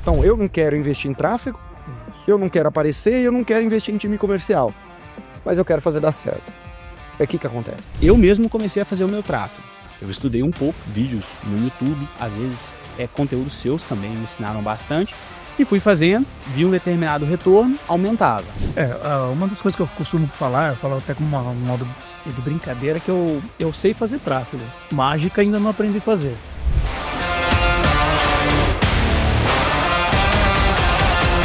Então, eu não quero investir em tráfego, eu não quero aparecer e eu não quero investir em time comercial. Mas eu quero fazer dar certo. É o que acontece. Eu mesmo comecei a fazer o meu tráfego. Eu estudei um pouco, vídeos no YouTube, às vezes conteúdos seus também me ensinaram bastante. E fui fazendo, vi um determinado retorno, aumentava. Uma das coisas que eu costumo falar, eu falo até como um modo de brincadeira, que eu sei fazer tráfego. Mágica ainda não aprendi a fazer.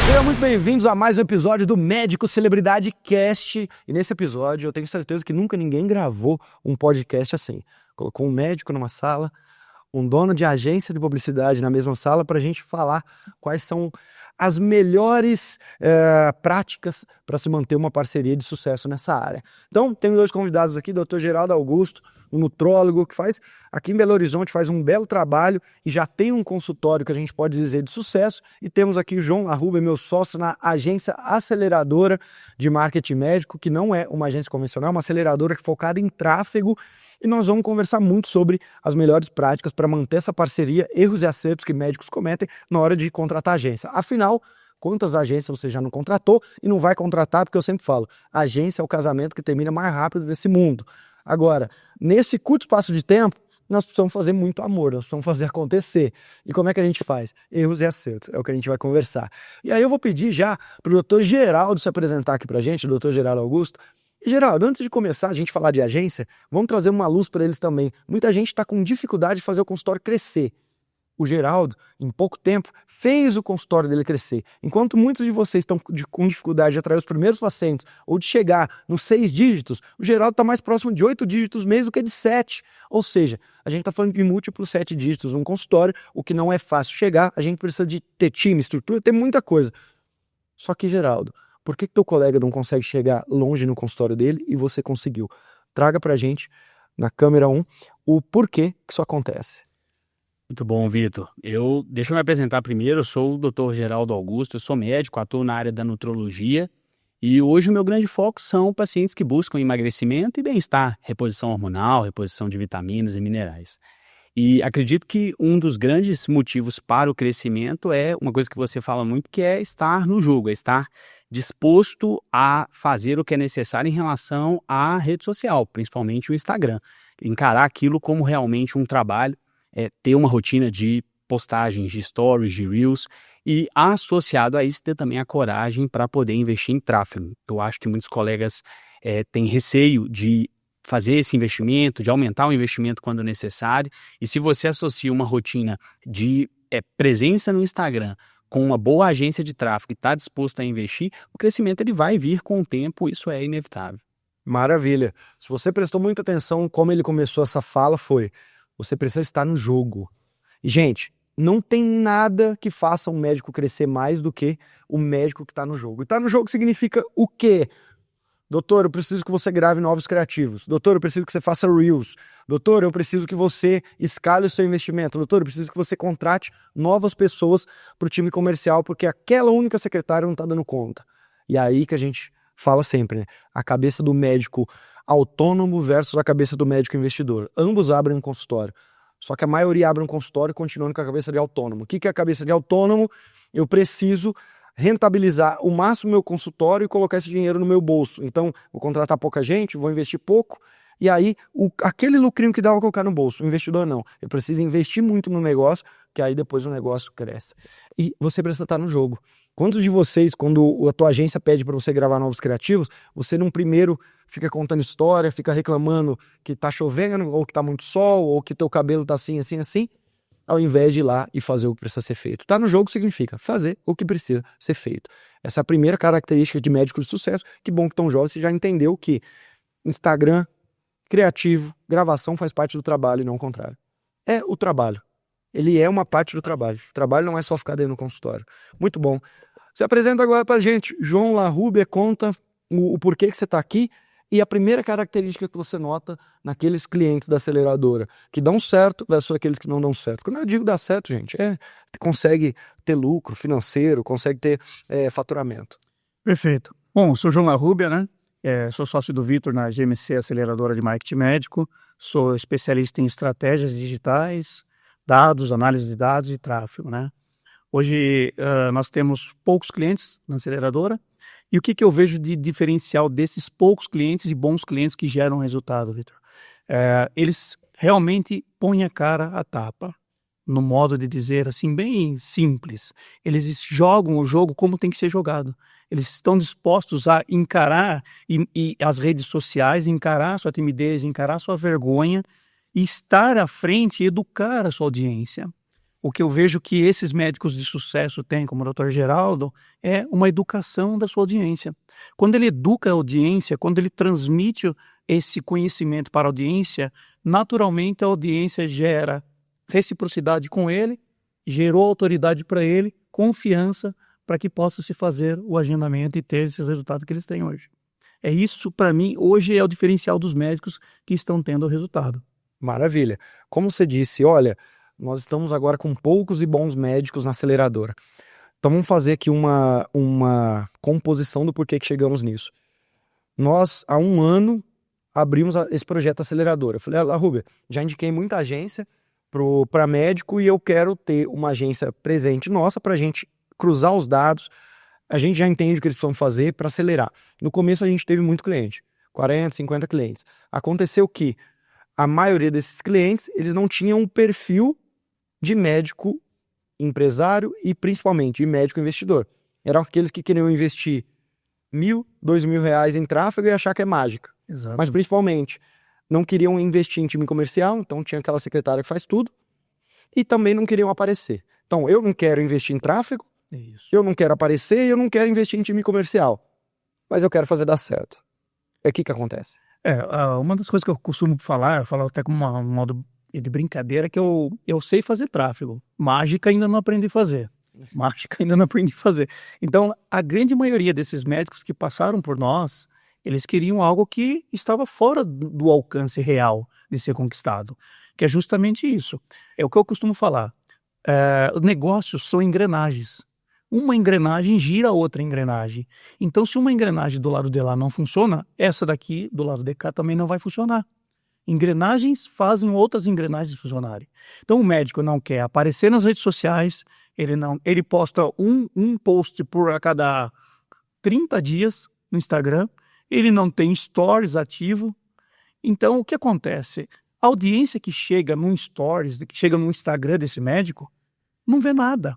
Sejam muito bem-vindos a mais um episódio do Médico Celebridade Cast. E nesse episódio eu tenho certeza que nunca ninguém gravou um podcast assim. Colocou um médico numa sala, um dono de agência de publicidade na mesma sala para a gente falar quais são as melhores práticas para se manter uma parceria de sucesso nessa área. Então, tenho dois convidados aqui, Dr. Geraldo Augusto, um nutrólogo que faz aqui em Belo Horizonte, faz um belo trabalho e já tem um consultório que a gente pode dizer de sucesso. E temos aqui o João Arruba, meu sócio na agência aceleradora de marketing médico, que não é uma agência convencional, é uma aceleradora focada em tráfego. E nós vamos conversar muito sobre as melhores práticas para manter essa parceria, erros e acertos que médicos cometem na hora de contratar agência. Afinal, quantas agências você já não contratou e não vai contratar? Porque eu sempre falo, agência é o casamento que termina mais rápido desse mundo. Agora, nesse curto espaço de tempo, nós precisamos fazer muito amor, nós precisamos fazer acontecer. E como é que a gente faz? Erros e acertos, é o que a gente vai conversar. E aí eu vou pedir já para o Dr. Geraldo se apresentar aqui para a gente, o Dr. Geraldo Augusto. E, Geraldo, antes de começar a gente falar de agência, vamos trazer uma luz para eles também. Muita gente está com dificuldade de fazer o consultório crescer. O Geraldo, em pouco tempo, fez o consultório dele crescer. Enquanto muitos de vocês estão com dificuldade de atrair os primeiros pacientes ou de chegar nos 6 dígitos, o Geraldo está mais próximo de 8 dígitos mês do que de 7. Ou seja, a gente está falando de múltiplos 7 dígitos num consultório, o que não é fácil chegar, a gente precisa de ter time, estrutura, ter muita coisa. Só que, Geraldo, por que teu colega não consegue chegar longe no consultório dele e você conseguiu? Traga pra gente, na câmera 1, o porquê que isso acontece. Muito bom, Vitor. Deixa eu me apresentar primeiro, eu sou o Dr. Geraldo Augusto, eu sou médico, atuo na área da nutrologia e hoje o meu grande foco são pacientes que buscam emagrecimento e bem-estar, reposição hormonal, reposição de vitaminas e minerais. E acredito que um dos grandes motivos para o crescimento é uma coisa que você fala muito, que é estar no jogo, é estar disposto a fazer o que é necessário em relação à rede social, principalmente o Instagram. Encarar aquilo como realmente um trabalho, ter uma rotina de postagens, de stories, de reels e associado a isso ter também a coragem para poder investir em tráfego. Eu acho que muitos colegas têm receio de fazer esse investimento, de aumentar o investimento quando necessário, e se você associa uma rotina de presença no Instagram com uma boa agência de tráfego e está disposto a investir, o crescimento ele vai vir com o tempo, isso é inevitável. Maravilha. Se você prestou muita atenção como ele começou essa fala, você precisa estar no jogo. E, gente, não tem nada que faça um médico crescer mais do que o médico que está no jogo. E estar no jogo significa o quê? Doutor, eu preciso que você grave novos criativos. Doutor, eu preciso que você faça reels. Doutor, eu preciso que você escale o seu investimento. Doutor, eu preciso que você contrate novas pessoas para o time comercial, porque aquela única secretária não está dando conta. E é aí que a gente fala sempre, né? A cabeça do médico autônomo versus a cabeça do médico investidor. Ambos abrem um consultório. Só que a maioria abre um consultório continuando com a cabeça de autônomo. O que é a cabeça de autônomo? Eu preciso rentabilizar o máximo meu consultório e colocar esse dinheiro no meu bolso. Então, vou contratar pouca gente, vou investir pouco, e aí aquele lucrinho que dá eu vou colocar no bolso. O investidor não. Eu preciso investir muito no negócio, que aí depois o negócio cresce. E você precisa estar no jogo. Quantos de vocês, quando a tua agência pede para você gravar novos criativos, você num primeiro fica contando história, fica reclamando que tá chovendo, ou que tá muito sol, ou que teu cabelo tá assim, assim, assim, ao invés de ir lá e fazer o que precisa ser feito. Tá no jogo significa fazer o que precisa ser feito. Essa é a primeira característica de médico de sucesso. Que bom que tão jovem, você já entendeu que Instagram, criativo, gravação faz parte do trabalho e não o contrário. É o trabalho. Ele é uma parte do trabalho. O trabalho não é só ficar dentro do consultório. Muito bom. Se apresenta agora pra gente. João Arruba, conta o porquê que você tá aqui e a primeira característica que você nota naqueles clientes da aceleradora que dão certo versus aqueles que não dão certo. Quando eu digo dar certo, gente, consegue ter lucro financeiro, consegue ter faturamento. Perfeito. Bom, eu sou João Arruba, né? Sou sócio do Vitor na GMC Aceleradora de Marketing Médico. Sou especialista em estratégias digitais, dados, análise de dados e tráfego, né? Hoje nós temos poucos clientes na aceleradora. E o que eu vejo de diferencial desses poucos clientes e bons clientes que geram resultado, Vitor? Eles realmente põem a cara a tapa, no modo de dizer assim, bem simples. Eles jogam o jogo como tem que ser jogado. Eles estão dispostos a encarar e as redes sociais, encarar a sua timidez, encarar a sua vergonha e estar à frente e educar a sua audiência. O que eu vejo que esses médicos de sucesso têm, como o Dr. Geraldo, é uma educação da sua audiência. Quando ele educa a audiência, quando ele transmite esse conhecimento para a audiência, naturalmente a audiência gera reciprocidade com ele, gerou autoridade para ele, confiança para que possa se fazer o agendamento e ter esses resultados que eles têm hoje. É isso, para mim, hoje é o diferencial dos médicos que estão tendo o resultado. Maravilha. Como você disse, olha, nós estamos agora com poucos e bons médicos na aceleradora. Então vamos fazer aqui uma composição do porquê que chegamos nisso. Nós, há um ano, abrimos esse projeto aceleradora. Eu falei, Rubia, já indiquei muita agência para médico e eu quero ter uma agência presente nossa para a gente cruzar os dados. A gente já entende o que eles precisam fazer para acelerar. No começo a gente teve muito cliente, 40, 50 clientes. Aconteceu que a maioria desses clientes, eles não tinham um perfil de médico empresário e principalmente de médico investidor. Eram aqueles que queriam investir R$1.000, R$2.000 em tráfego e achar que é mágica. Exato. Mas principalmente não queriam investir em time comercial, então tinha aquela secretária que faz tudo, e também não queriam aparecer. Então eu não quero investir em tráfego, eu não quero aparecer e eu não quero investir em time comercial, mas eu quero fazer dar certo. É o que acontece. Uma das coisas que eu costumo falar, eu falo até com um modo de brincadeira, é que eu sei fazer tráfego. Mágica ainda não aprendi a fazer. Então, a grande maioria desses médicos que passaram por nós, eles queriam algo que estava fora do alcance real de ser conquistado, que é justamente isso. É o que eu costumo falar. Negócios são engrenagens. Uma engrenagem gira a outra engrenagem. Então, se uma engrenagem do lado de lá não funciona, essa daqui, do lado de cá, também não vai funcionar. Engrenagens fazem outras engrenagens funcionarem. Então, o médico não quer aparecer nas redes sociais, ele posta um post a cada 30 dias no Instagram, ele não tem stories ativo. Então, o que acontece? A audiência que chega num stories, que chega no Instagram desse médico, não vê nada.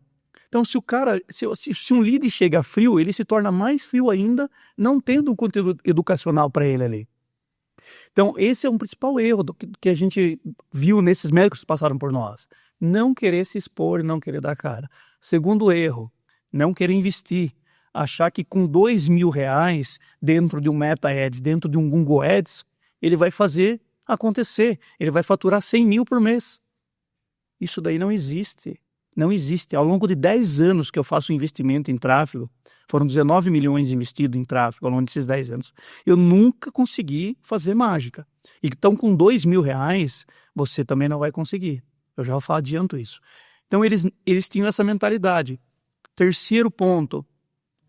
Então, se um lead chega frio, ele se torna mais frio ainda, não tendo um conteúdo educacional para ele ali. Então, esse é um principal erro que a gente viu nesses médicos que passaram por nós. Não querer se expor e não querer dar cara. Segundo erro, não querer investir. Achar que com R$2.000 dentro de um Meta Ads, dentro de um Google Ads, ele vai fazer acontecer. Ele vai faturar 100 mil por mês. Isso daí não existe. Não existe. Ao longo de 10 anos que eu faço investimento em tráfego, foram 19 milhões investidos em tráfego ao longo desses 10 anos, eu nunca consegui fazer mágica. Então, com R$2.000, você também não vai conseguir. Eu já adianto isso. Então, eles tinham essa mentalidade. Terceiro ponto,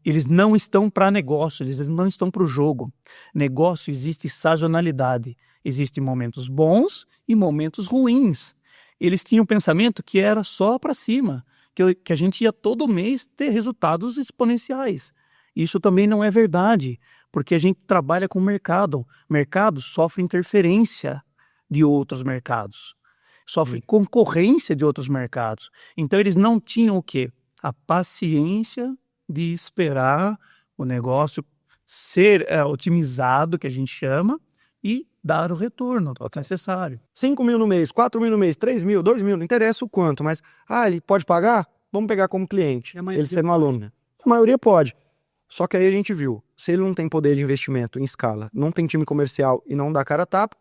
eles não estão para negócio, eles não estão para o jogo. Negócio existe sazonalidade. Existem momentos bons e momentos ruins. Eles tinham um pensamento que era só para cima, que a gente ia todo mês ter resultados exponenciais. Isso também não é verdade, porque a gente trabalha com mercado. Mercado sofre interferência de outros mercados, sofre concorrência de outros mercados. Então eles não tinham o quê? A paciência de esperar o negócio ser otimizado, que a gente chama, e dar o retorno necessário. 5 mil no mês, 4 mil no mês, 3 mil, 2 mil, não interessa o quanto, mas ele pode pagar? Vamos pegar como cliente, ele sendo um aluno. Né? A maioria pode. Só que aí a gente viu, se ele não tem poder de investimento em escala, não tem time comercial e não dá cara a tapa,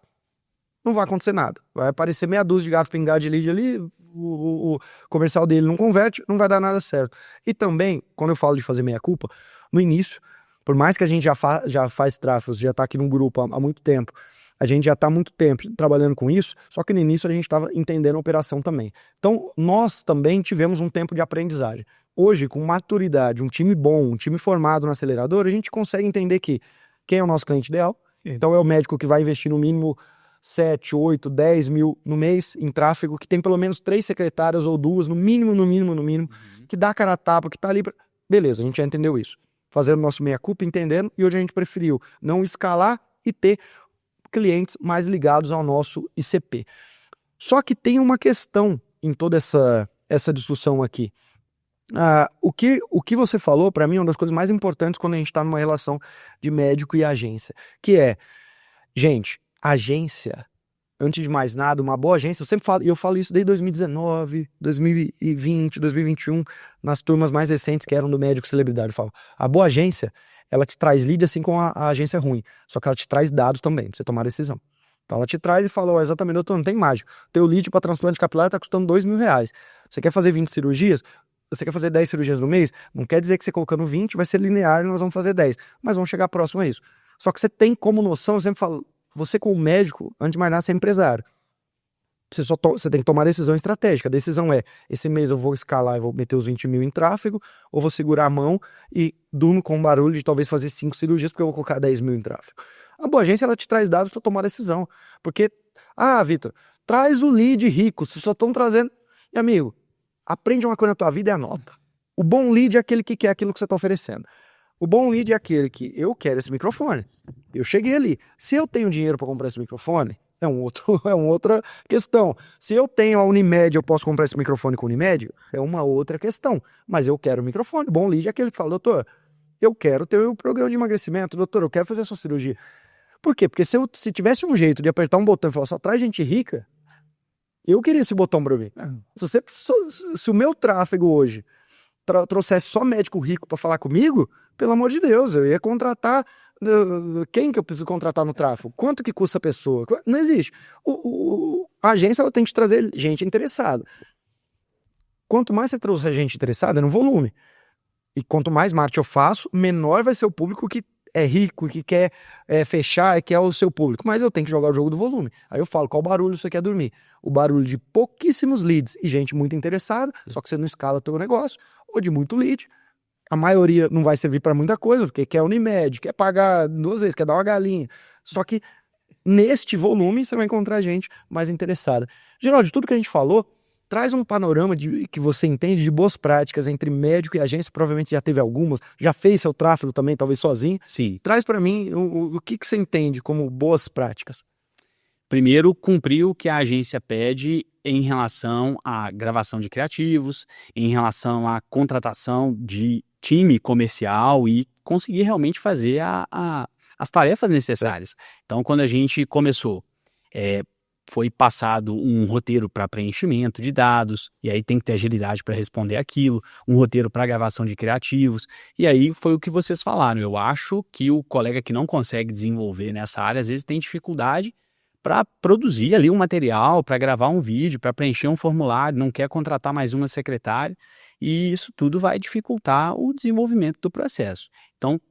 não vai acontecer nada. Vai aparecer meia dúzia de gato pingado de lead ali, o comercial dele não converte, não vai dar nada certo. E também, quando eu falo de fazer meia-culpa, no início, por mais que a gente já faz tráfego, já está aqui num grupo há muito tempo, a gente já está há muito tempo trabalhando com isso, só que no início a gente estava entendendo a operação também. Então, nós também tivemos um tempo de aprendizagem. Hoje, com maturidade, um time bom, um time formado no acelerador, a gente consegue entender que quem é o nosso cliente ideal. Então, é o médico que vai investir no mínimo 7, 8, 10 mil no mês em tráfego, que tem pelo menos 3 secretárias ou 2, no mínimo, que dá a cara a tapa, que tá ali... Beleza, a gente já entendeu isso. Fazendo o nosso meia-culpa, entendendo, e hoje a gente preferiu não escalar e ter clientes mais ligados ao nosso ICP. Só que tem uma questão em toda essa discussão aqui. O que você falou, para mim, é uma das coisas mais importantes quando a gente está numa relação de médico e agência, que é, gente, agência, antes de mais nada, uma boa agência, eu falo isso desde 2019, 2020, 2021, nas turmas mais recentes que eram do médico celebridade, eu falo, a boa agência, ela te traz lead assim como a agência ruim, só que ela te traz dados também, pra você tomar decisão. Então ela te traz e fala, exatamente, doutor, não tem mágico, teu lead para transplante capilar tá custando R$2.000, você quer fazer 20 cirurgias? Você quer fazer 10 cirurgias no mês? Não quer dizer que você colocando 20 vai ser linear e nós vamos fazer 10, mas vamos chegar próximo a isso. Só que você tem como noção, eu sempre falo, você como médico, antes de mais nada, você é empresário. Você tem que tomar decisão estratégica. A decisão é, esse mês eu vou escalar e vou meter os 20 mil em tráfego, ou vou segurar a mão e durmo com barulho de talvez fazer 5 cirurgias porque eu vou colocar 10 mil em tráfego. A boa agência, ela te traz dados para tomar decisão. Porque, Vitor, traz o lead rico, vocês só estão trazendo... E amigo, aprende uma coisa na tua vida e anota. O bom lead é aquele que quer aquilo que você está oferecendo. O bom lead é aquele que eu quero esse microfone. Eu cheguei ali. Se eu tenho dinheiro para comprar esse microfone, é uma outra questão. Se eu tenho a Unimed, eu posso comprar esse microfone com a Unimed, é uma outra questão. Mas eu quero o microfone. O bom lead é aquele que fala, doutor, eu quero ter o programa de emagrecimento, doutor, eu quero fazer a sua cirurgia. Por quê? Porque se tivesse um jeito de apertar um botão e falar, só traz gente rica, eu queria esse botão para mim. Se o meu tráfego hoje trouxesse só médico rico para falar comigo, pelo amor de Deus, eu ia contratar... Quem que eu preciso contratar no tráfego? Quanto que custa a pessoa? Não existe. A agência, ela tem que trazer gente interessada. Quanto mais você trouxer gente interessada, é no volume. E quanto mais marketing eu faço, menor vai ser o público que é rico, que quer fechar, que é o seu público. Mas eu tenho que jogar o jogo do volume. Aí eu falo, qual barulho você quer dormir? O barulho de pouquíssimos leads e gente muito interessada, só que você não escala o teu negócio, ou de muito lead. A maioria não vai servir para muita coisa, porque quer Unimed, quer pagar 2 vezes, quer dar uma galinha. Só que neste volume você vai encontrar gente mais interessada. Geraldo, de tudo que a gente falou, traz um panorama que você entende de boas práticas entre médico e agência, provavelmente já teve algumas, já fez seu tráfego também, talvez sozinho. Sim. Traz para mim o que você entende como boas práticas. Primeiro, cumprir o que a agência pede em relação à gravação de criativos, em relação à contratação de time comercial e conseguir realmente fazer as tarefas necessárias. Então, quando a gente começou, foi passado um roteiro para preenchimento de dados, e aí tem que ter agilidade para responder aquilo, um roteiro para gravação de criativos, e aí foi o que vocês falaram. Eu acho que o colega que não consegue desenvolver nessa área, às vezes tem dificuldade para produzir ali um material, para gravar um vídeo, para preencher um formulário, não quer contratar mais uma secretária, e isso tudo vai dificultar o desenvolvimento do processo. Então,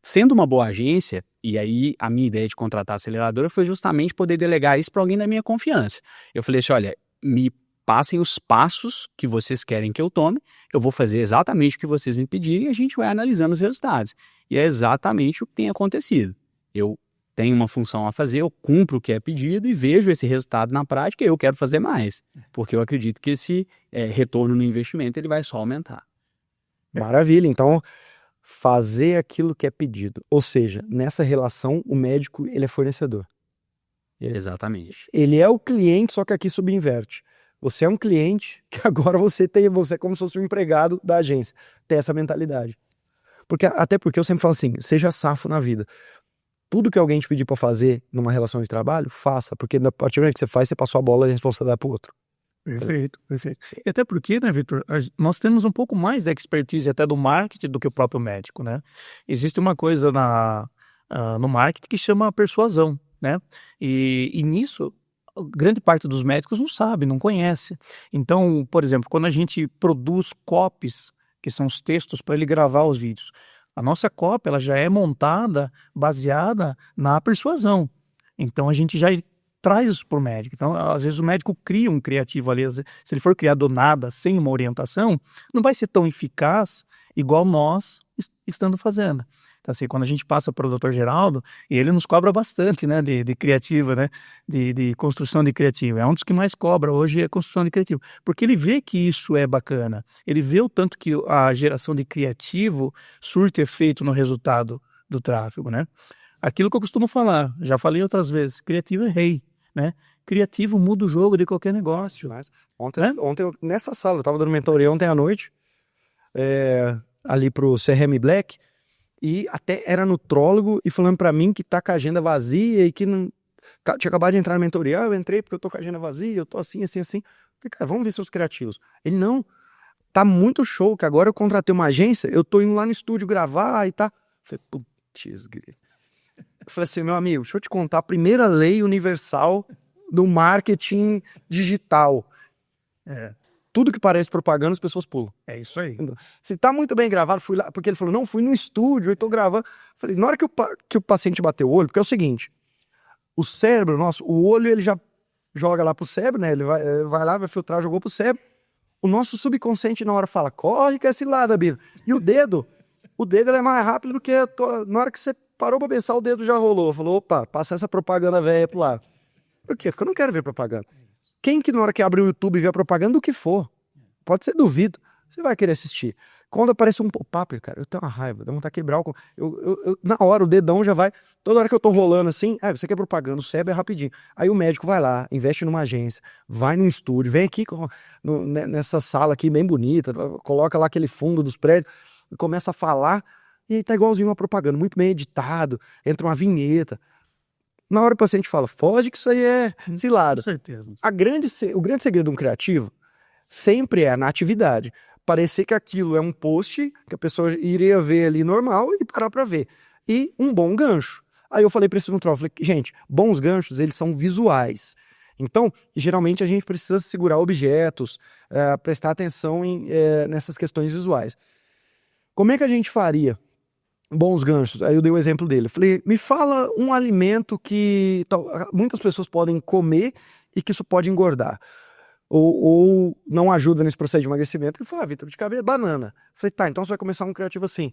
sendo uma boa agência, e aí a minha ideia de contratar a aceleradora foi justamente poder delegar isso para alguém da minha confiança. Eu falei assim, olha, me passem os passos que vocês querem que eu tome, eu vou fazer exatamente o que vocês me pedirem e a gente vai analisando os resultados. E é exatamente o que tem acontecido. Eu tenho uma função a fazer, eu cumpro o que é pedido e vejo esse resultado na prática e eu quero fazer mais, porque eu acredito que esse retorno no investimento ele vai só aumentar. Maravilha, então fazer aquilo que é pedido, ou seja, nessa relação o médico ele é fornecedor. Exatamente. Ele é o cliente, só que aqui subinverte. Você é um cliente que agora você é como se fosse um empregado da agência, tem essa mentalidade. Até porque eu sempre falo assim, seja safo na vida. Tudo que alguém te pedir para fazer numa relação de trabalho, faça, porque a partir do momento que você faz, você passou a bola e a responsabilidade para o outro. Perfeito, perfeito. E até porque, né, Vitor, nós temos um pouco mais de expertise até do marketing do que o próprio médico, né? Existe uma coisa no marketing que chama persuasão, né? E nisso, grande parte dos médicos não sabe, não conhece. Então, por exemplo, quando a gente produz copies, que são os textos para ele gravar os vídeos, a nossa cópia ela já é montada baseada na persuasão. Então a gente já traz isso para o médico. Então, às vezes o médico cria um criativo ali, se ele for criar do nada, sem uma orientação, não vai ser tão eficaz igual nós estando fazendo. Então, assim, quando a gente passa para o Dr. Geraldo, e ele nos cobra bastante, né, de criativa, né, de construção de criativa. É um dos que mais cobra hoje, é construção de criativo. Porque ele vê que isso é bacana. Ele vê o tanto que a geração de criativo surte efeito no resultado do tráfego, né? Aquilo que eu costumo falar, já falei outras vezes, criativo é rei, né? Criativo muda o jogo de qualquer negócio. Mas ontem, nessa sala, eu tava dando mentoria ontem à noite, ali pro CRM Black, e até era nutrólogo e falando pra mim que tá com a agenda vazia e que não... Tinha acabado de entrar na mentoria, eu entrei porque eu tô com a agenda vazia, eu tô assim. Falei, cara, vamos ver seus criativos. Ele, não, tá muito show, que agora eu contratei uma agência, eu tô indo lá no estúdio gravar e tá... Falei, putz, grilo. Eu falei assim, meu amigo, deixa eu te contar a primeira lei universal do marketing digital. Tudo que parece propaganda, as pessoas pulam. É isso aí. Se tá muito bem gravado, fui lá, porque ele falou, não, fui no estúdio, eu tô gravando. Falei, na hora que o paciente bateu o olho, porque é o seguinte, o cérebro nosso, o olho ele já joga lá pro cérebro, né? Ele vai lá, vai filtrar, jogou pro cérebro. O nosso subconsciente na hora fala, corre que é cilada, Bino. E o dedo ele é mais rápido do que na hora que você parou pra pensar, o dedo já rolou. Falou, opa, passa essa propaganda velha pro lado. Por quê? Porque eu não quero ver propaganda. Quem que na hora que abre o YouTube e vê a propaganda, do que for, pode ser duvido, você vai querer assistir. Quando aparece um pop-up, cara, eu tenho uma raiva, dá vontade de quebrar o... na hora, o dedão já vai... Toda hora que eu tô rolando assim, você quer propaganda, o cérebro é rapidinho. Aí o médico vai lá, investe numa agência, vai num estúdio, vem aqui nessa sala aqui bem bonita, coloca lá aquele fundo dos prédios, começa a falar, e aí tá igualzinho uma propaganda, muito bem editado, entra uma vinheta. Na hora o paciente fala, foge que isso aí é cilada. Com certeza. O grande segredo de um criativo sempre é a natividade. Parecer que aquilo é um post que a pessoa iria ver ali normal e parar pra ver. E um bom gancho. Aí eu falei pra esse nutrólogo, gente, bons ganchos, eles são visuais. Então, geralmente a gente precisa segurar objetos, prestar atenção nessas questões visuais. Como é que a gente faria bons ganchos? Aí eu dei o exemplo dele. Eu falei, me fala um alimento que muitas pessoas podem comer e que isso pode engordar. Ou não ajuda nesse processo de emagrecimento. Ele falou, Vitor, de cabeça, banana. Eu falei, tá, então você vai começar um criativo assim.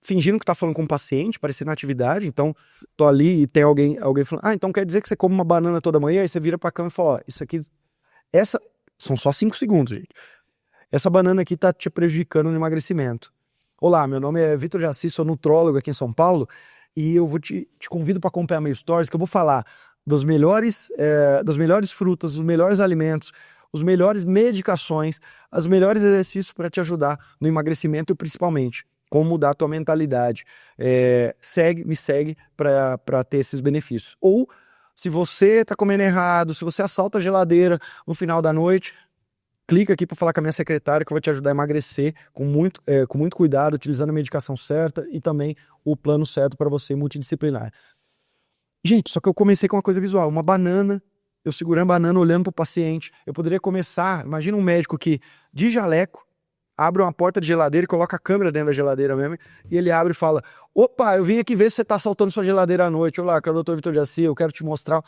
Fingindo que tá falando com um paciente, parecendo na atividade, então tô ali e tem alguém falando, então quer dizer que você come uma banana toda manhã, aí você vira pra cama e fala, isso aqui, são só 5 segundos, gente. Essa banana aqui tá te prejudicando no emagrecimento. Olá, meu nome é Vitor Jaci, sou nutrólogo aqui em São Paulo e eu vou te convido para acompanhar meu stories, que eu vou falar das melhores frutas, dos melhores alimentos, os melhores medicações, os melhores exercícios para te ajudar no emagrecimento e principalmente como mudar a tua mentalidade. Me segue para ter esses benefícios. Ou se você está comendo errado, se você assalta a geladeira no final da noite, clica aqui para falar com a minha secretária que eu vou te ajudar a emagrecer com muito cuidado, utilizando a medicação certa e também o plano certo para você multidisciplinar. Gente, só que eu comecei com uma coisa visual, uma banana, eu segurando a banana, olhando para o paciente. Eu poderia começar, imagina um médico que, de jaleco, abre uma porta de geladeira e coloca a câmera dentro da geladeira mesmo, e ele abre e fala, opa, eu vim aqui ver se você está assaltando sua geladeira à noite. Olá, eu quero o Dr. Vitor Jaci, eu quero te mostrar...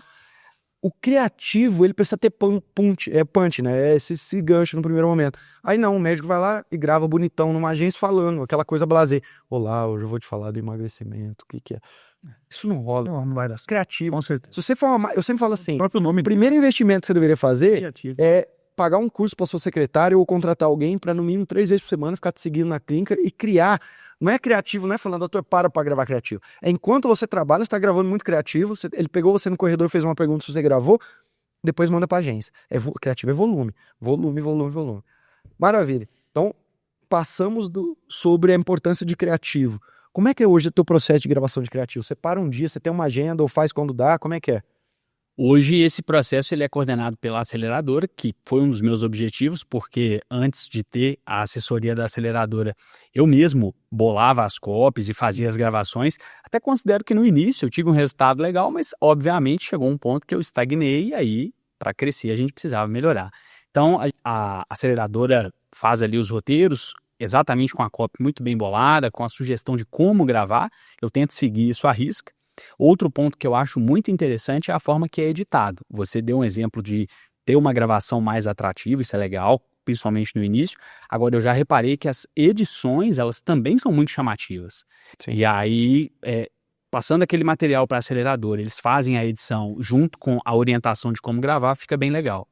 O criativo, ele precisa ter punch, né? Esse gancho no primeiro momento. Aí não, o médico vai lá e grava bonitão numa agência falando, aquela coisa blasé. Olá, hoje eu vou te falar do emagrecimento, o que é? Isso não rola. Não vai dar certo. Criativo. Com certeza. Se você for eu sempre falo assim, O próprio nome o primeiro investimento que você deveria fazer criativo. é pagar um curso para sua secretária ou contratar alguém para no mínimo 3 vezes por semana ficar te seguindo na clínica e criar. Não é criativo, não é falando, doutor, para gravar criativo. É enquanto você trabalha, você está gravando muito criativo, ele pegou você no corredor, fez uma pergunta se você gravou, depois manda para a agência. Criativo é volume. Volume. Maravilha. Então, passamos sobre a importância de criativo. Como é que é hoje o teu processo de gravação de criativo? Você para um dia, você tem uma agenda ou faz quando dá? Como é que é? Hoje esse processo ele é coordenado pela aceleradora, que foi um dos meus objetivos, porque antes de ter a assessoria da aceleradora, eu mesmo bolava as copies e fazia as gravações. Até considero que no início eu tive um resultado legal, mas obviamente chegou um ponto que eu estagnei e aí, para crescer, a gente precisava melhorar. Então a aceleradora faz ali os roteiros, exatamente com a copy muito bem bolada, com a sugestão de como gravar, eu tento seguir isso à risca. Outro ponto que eu acho muito interessante é a forma que é editado. Você deu um exemplo de ter uma gravação mais atrativa, isso é legal, principalmente no início. Agora, eu já reparei que as edições, elas também são muito chamativas. Sim. E aí, passando aquele material para a aceleradora, eles fazem a edição junto com a orientação de como gravar, fica bem legal.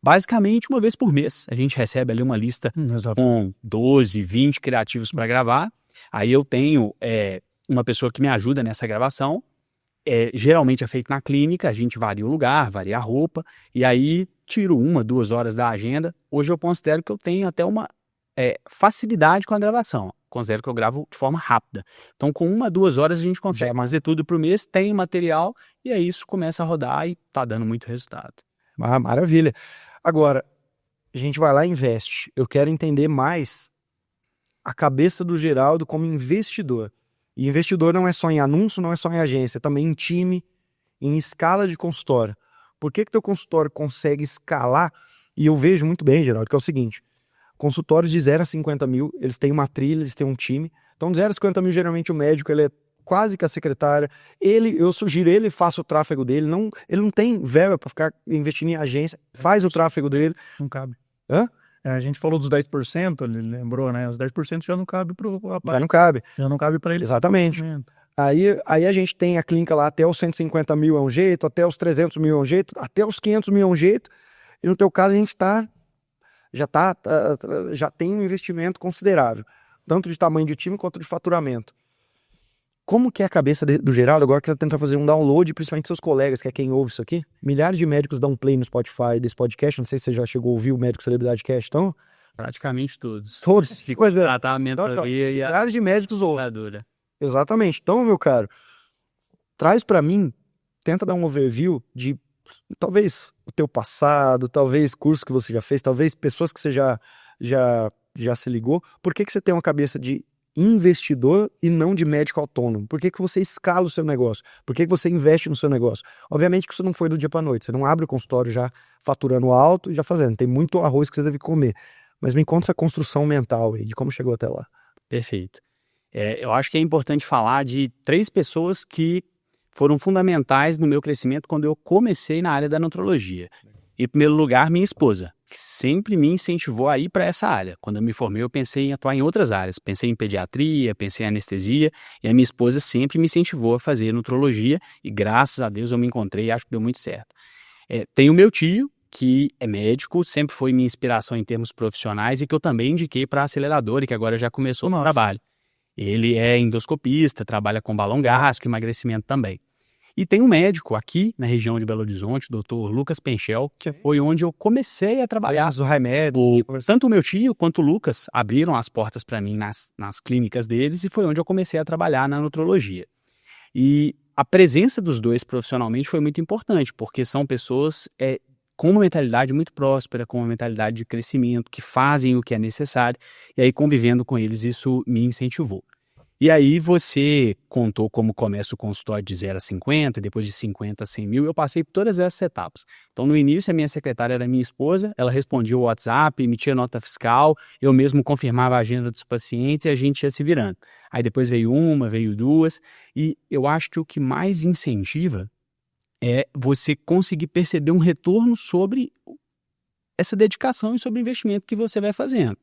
Basicamente, uma vez por mês, a gente recebe ali uma lista com 12, 20 criativos para gravar. Aí eu tenho uma pessoa que me ajuda nessa gravação. Geralmente é feito na clínica, a gente varia o lugar, varia a roupa, e aí tiro 1, 2 horas da agenda. Hoje eu considero que eu tenho até uma facilidade com a gravação. Considero que eu gravo de forma rápida. Então, com 1, 2 horas a gente consegue fazer tudo pro mês, tem material, e aí isso começa a rodar e tá dando muito resultado. Ah, maravilha. Agora, a gente vai lá e investe. Eu quero entender mais a cabeça do Geraldo como investidor. E investidor não é só em anúncio, não é só em agência, é também em time, em escala de consultório. Por que teu consultório consegue escalar? E eu vejo muito bem, Geraldo, que é o seguinte: consultórios de 0 a 50 mil, eles têm uma trilha, eles têm um time. Então, de 0 a 50 mil, geralmente o médico, ele é quase que a secretária. Eu sugiro, ele faça o tráfego dele. Ele não tem verba para ficar investindo em agência. Faz o tráfego dele. Não cabe. Hã? A gente falou dos 10%, ele lembrou, né? Os 10% já não cabe pro rapaz. Já não cabe. Já não cabe para ele. Exatamente. Aí a gente tem a clínica lá, até os 150 mil é um jeito, até os 300 mil é um jeito, até os 500 mil é um jeito. E no teu caso a gente já tem um investimento considerável, tanto de tamanho de time quanto de faturamento. Como que é a cabeça do Geraldo? Agora que ele tentar fazer um download, principalmente seus colegas, que é quem ouve isso aqui. Milhares de médicos dão play no Spotify desse podcast. Não sei se você já chegou a ouvir o Médico Celebridade Cast, então? Praticamente todos. Todos. Fico Pois é. tratamento Então, ali e a milhares de médicos ouvem. aceleradora. Exatamente. Então, meu caro, traz pra mim, tenta dar um overview de talvez o teu passado, talvez curso que você já fez, talvez pessoas que você já se ligou. Por que você tem uma cabeça de investidor e não de médico autônomo? Por que você escala o seu negócio? Por que você investe no seu negócio? Obviamente que isso não foi do dia para noite. Você não abre o consultório já faturando alto e já fazendo. Tem muito arroz que você deve comer. Mas me conta essa construção mental aí, de como chegou até lá. Perfeito. Eu acho que é importante falar de 3 pessoas que foram fundamentais no meu crescimento quando eu comecei na área da nutrologia. Em primeiro lugar, minha esposa, que sempre me incentivou a ir para essa área. Quando eu me formei, eu pensei em atuar em outras áreas. Pensei em pediatria, pensei em anestesia, e a minha esposa sempre me incentivou a fazer nutrologia, e graças a Deus eu me encontrei e acho que deu muito certo. Tem o meu tio, que é médico, sempre foi minha inspiração em termos profissionais, e que eu também indiquei para a aceleradora, e que agora já começou o trabalho. Ele é endoscopista, trabalha com balão gástrico, emagrecimento também. E tem um médico aqui na região de Belo Horizonte, o Dr. Lucas Penchel, que foi onde eu comecei a trabalhar. Os remédios. Tanto o meu tio quanto o Lucas abriram as portas para mim nas clínicas deles, e foi onde eu comecei a trabalhar na nutrologia. E a presença dos dois profissionalmente foi muito importante, porque são pessoas com uma mentalidade muito próspera, com uma mentalidade de crescimento, que fazem o que é necessário, e aí convivendo com eles isso me incentivou. E aí você contou como começa o consultório de 0 a 50, depois de 50 a 100 mil, eu passei por todas essas etapas. Então no início a minha secretária era minha esposa, ela respondia o WhatsApp, emitia nota fiscal, eu mesmo confirmava a agenda dos pacientes e a gente ia se virando. Aí depois veio 1, veio 2, e eu acho que o que mais incentiva é você conseguir perceber um retorno sobre essa dedicação e sobre o investimento que você vai fazendo.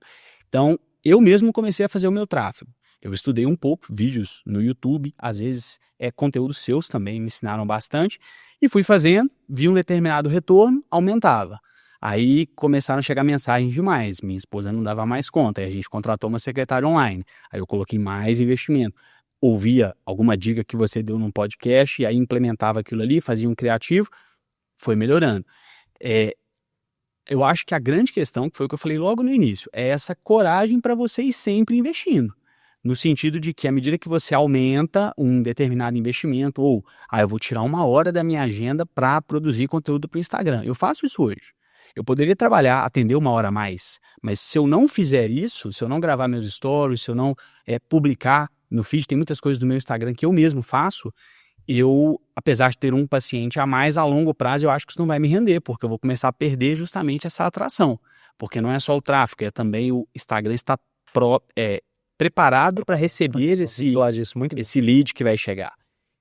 Então eu mesmo comecei a fazer o meu tráfego. Eu estudei um pouco, vídeos no YouTube, às vezes conteúdos seus também me ensinaram bastante, e fui fazendo, vi um determinado retorno, aumentava. Aí começaram a chegar mensagens demais, minha esposa não dava mais conta, aí a gente contratou uma secretária online, aí eu coloquei mais investimento, ouvia alguma dica que você deu num podcast, e aí implementava aquilo ali, fazia um criativo, foi melhorando. Eu acho que a grande questão, que foi o que eu falei logo no início, é essa coragem para você ir sempre investindo. No sentido de que à medida que você aumenta um determinado investimento, ou eu vou tirar 1 hora da minha agenda para produzir conteúdo para o Instagram. Eu faço isso hoje. Eu poderia trabalhar, atender 1 hora a mais, mas se eu não fizer isso, se eu não gravar meus stories, se eu não publicar no feed, tem muitas coisas do meu Instagram que eu mesmo faço, eu, apesar de ter um paciente a mais, a longo prazo eu acho que isso não vai me render, porque eu vou começar a perder justamente essa atração. Porque não é só o tráfego, é também o Instagram está preparado para receber esse lead que vai chegar.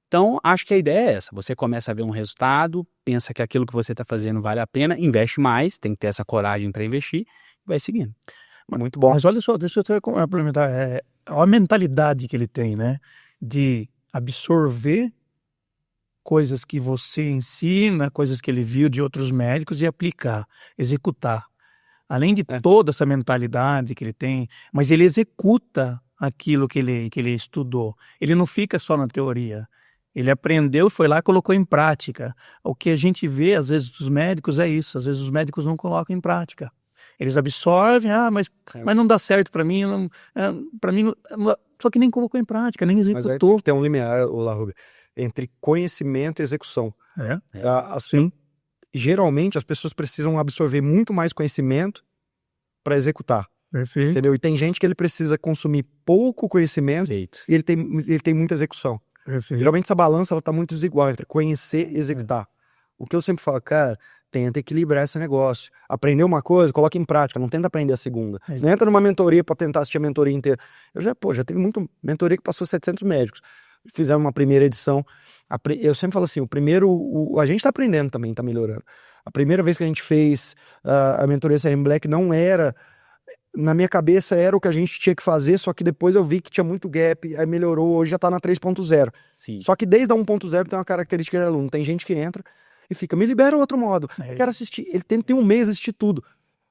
Então, acho que a ideia é essa. Você começa a ver um resultado, pensa que aquilo que você está fazendo vale a pena, investe mais, tem que ter essa coragem para investir, vai seguindo. Muito bom. Mas olha só, deixa eu até complementar. A mentalidade que ele tem, né? De absorver coisas que você ensina, coisas que ele viu de outros médicos e aplicar, executar. Além de toda essa mentalidade que ele tem, mas ele executa aquilo que ele estudou. Ele não fica só na teoria. Ele aprendeu, foi lá e colocou em prática. O que a gente vê, às vezes, dos médicos é isso. Às vezes os médicos não colocam em prática. Eles absorvem, mas não dá certo para mim, só que nem colocou em prática, nem executou. Mas tem um limiar, Larrube, entre conhecimento e execução. Sim. Geralmente as pessoas precisam absorver muito mais conhecimento para executar. Perfeito. Entendeu? E tem gente que ele precisa consumir pouco conhecimento Perfeito. e ele tem muita execução. Perfeito. Geralmente essa balança ela tá muito desigual entre conhecer e executar. O que eu sempre falo, cara, tenta equilibrar esse negócio. Aprender uma coisa, coloca em prática, não tenta aprender a segunda. Você não entra numa mentoria para tentar assistir a mentoria inteira. Eu já teve muita mentoria que passou 700 médicos. Fizemos uma primeira edição. Eu sempre falo assim, a gente tá aprendendo também, tá melhorando. A primeira vez que a gente fez a mentoria CRM Black não era... Na minha cabeça era o que a gente tinha que fazer, só que depois eu vi que tinha muito gap, aí melhorou, hoje já tá na 3.0. Só que desde a 1.0 tem uma característica de aluno. Tem gente que entra e fica, me libera outro modo, quero assistir. Ele tem um mês assistir tudo.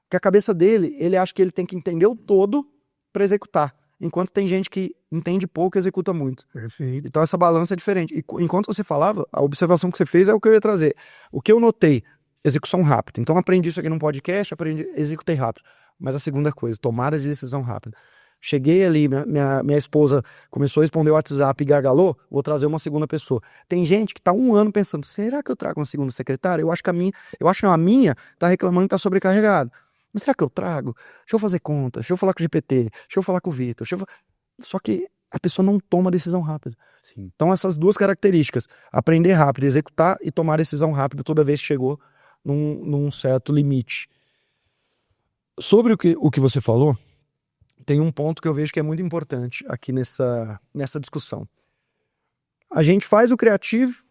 Porque a cabeça dele, ele acha que ele tem que entender o todo para executar. Enquanto tem gente que entende pouco e executa muito. Perfeito. Então essa balança é diferente. E enquanto você falava, a observação que você fez é o que eu ia trazer. O que eu notei, execução rápida. Então aprendi isso aqui num podcast, executei rápido. Mas a segunda coisa, tomada de decisão rápida. Cheguei ali, minha esposa começou a responder o WhatsApp e gargalou, vou trazer uma segunda pessoa. Tem gente que tá 1 ano pensando, será que eu trago uma segunda secretária? Eu acho que a minha tá reclamando que tá sobrecarregada. Mas será que eu trago? Deixa eu fazer conta, deixa eu falar com o GPT, deixa eu falar com o Vitor. Só que a pessoa não toma decisão rápida. Sim. Então essas duas características, aprender rápido, executar e tomar decisão rápida toda vez que chegou num certo limite. Sobre o que você falou, tem um ponto que eu vejo que é muito importante aqui nessa discussão. A gente faz o criativo,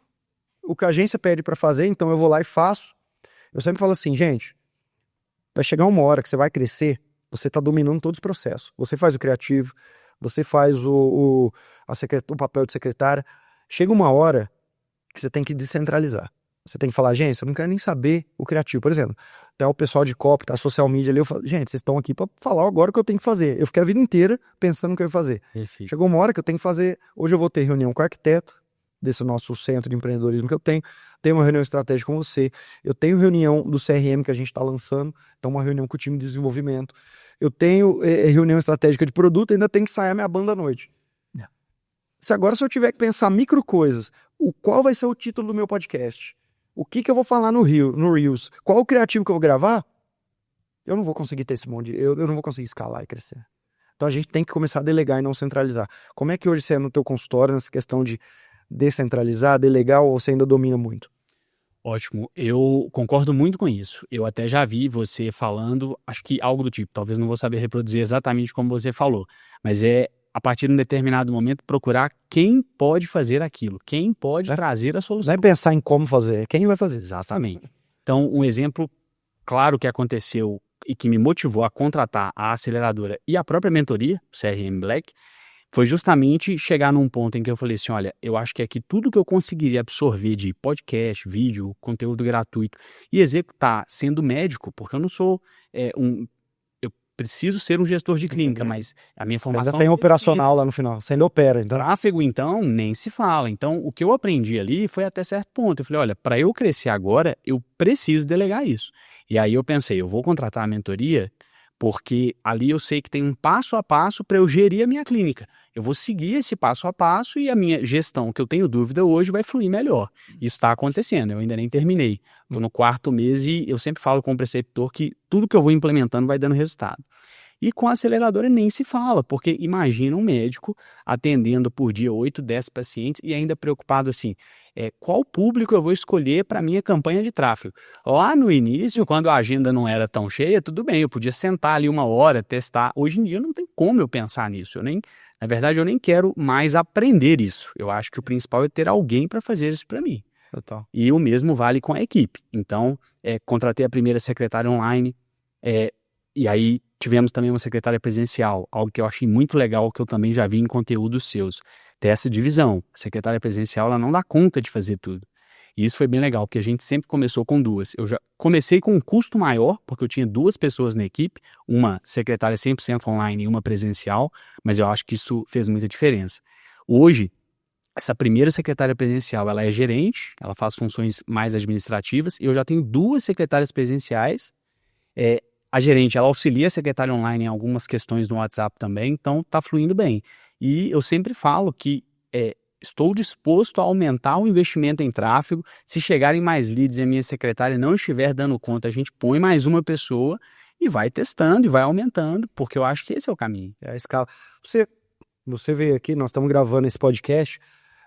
o que a agência pede para fazer, então eu vou lá e faço. Eu sempre falo assim, gente, vai chegar uma hora que você vai crescer, você está dominando todos os processos. Você faz o criativo, você faz o papel de secretária. Chega uma hora que você tem que descentralizar. Você tem que falar, gente, eu não quero nem saber o criativo. Por exemplo, até o pessoal de copy, tá, social media ali, eu falo, gente, vocês estão aqui para falar agora o que eu tenho que fazer. Eu fiquei a vida inteira pensando no que eu ia fazer. Perfeito. Chegou uma hora que eu tenho que fazer, hoje eu vou ter reunião com o arquiteto, desse nosso centro de empreendedorismo que eu tenho uma reunião estratégica com você, eu tenho reunião do CRM que a gente está lançando, então uma reunião com o time de desenvolvimento, eu tenho reunião estratégica de produto, ainda tem que sair a minha banda à noite. Se eu tiver que pensar micro coisas, qual vai ser o título do meu podcast? O que eu vou falar no Reels? Qual o criativo que eu vou gravar? Eu não vou conseguir ter esse monte eu não vou conseguir escalar e crescer. Então a gente tem que começar a delegar e não centralizar. Como é que hoje você é no teu consultório nessa questão de descentralizar, delegar, ou você ainda domina muito? Ótimo, eu concordo muito com isso. Eu até já vi você falando, acho que algo do tipo, talvez não vou saber reproduzir exatamente como você falou, mas a partir de um determinado momento, procurar quem pode fazer aquilo, quem pode trazer a solução. Não é pensar em como fazer, é quem vai fazer. Exatamente. Então, um exemplo claro que aconteceu e que me motivou a contratar a aceleradora e a própria mentoria, CRM Black, foi justamente chegar num ponto em que eu falei assim, olha, eu acho que aqui tudo que eu conseguiria absorver de podcast, vídeo, conteúdo gratuito e executar sendo médico, porque eu não sou preciso ser um gestor de clínica, mas a minha formação... Você ainda tem operacional lá no final, você ainda opera. Então... Tráfego, então, nem se fala. Então, o que eu aprendi ali foi até certo ponto. Eu falei, olha, para eu crescer agora, eu preciso delegar isso. E aí eu pensei, eu vou contratar a mentoria porque ali eu sei que tem um passo a passo para eu gerir a minha clínica. Eu vou seguir esse passo a passo e a minha gestão, que eu tenho dúvida hoje, vai fluir melhor. Isso está acontecendo, eu ainda nem terminei. Estou no 4º mês e eu sempre falo com o preceptor que tudo que eu vou implementando vai dando resultado. E com a aceleradora nem se fala, porque imagina um médico atendendo por dia 8, 10 pacientes e ainda preocupado assim, qual público eu vou escolher para a minha campanha de tráfego? Lá no início, quando a agenda não era tão cheia, tudo bem, eu podia sentar ali 1 hora, testar. Hoje em dia não tem como eu pensar nisso, na verdade eu nem quero mais aprender isso. Eu acho que o principal é ter alguém para fazer isso para mim. Total. E o mesmo vale com a equipe. Então, contratei a primeira secretária online, E aí tivemos também uma secretária presencial, algo que eu achei muito legal, que eu também já vi em conteúdos seus. Ter essa divisão. A secretária presencial, ela não dá conta de fazer tudo. E isso foi bem legal, porque a gente sempre começou com duas. Eu já comecei com um custo maior, porque eu tinha 2 pessoas na equipe, uma secretária 100% online e uma presencial, mas eu acho que isso fez muita diferença. Hoje, essa primeira secretária presencial, ela é gerente, ela faz funções mais administrativas, e eu já tenho 2 secretárias presenciais. A gerente, ela auxilia a secretária online em algumas questões no WhatsApp também, então tá fluindo bem. E eu sempre falo que estou disposto a aumentar o investimento em tráfego. Se chegarem mais leads e a minha secretária não estiver dando conta, a gente põe mais uma pessoa e vai testando e vai aumentando, porque eu acho que esse é o caminho. É a escala. Você veio aqui, nós estamos gravando esse podcast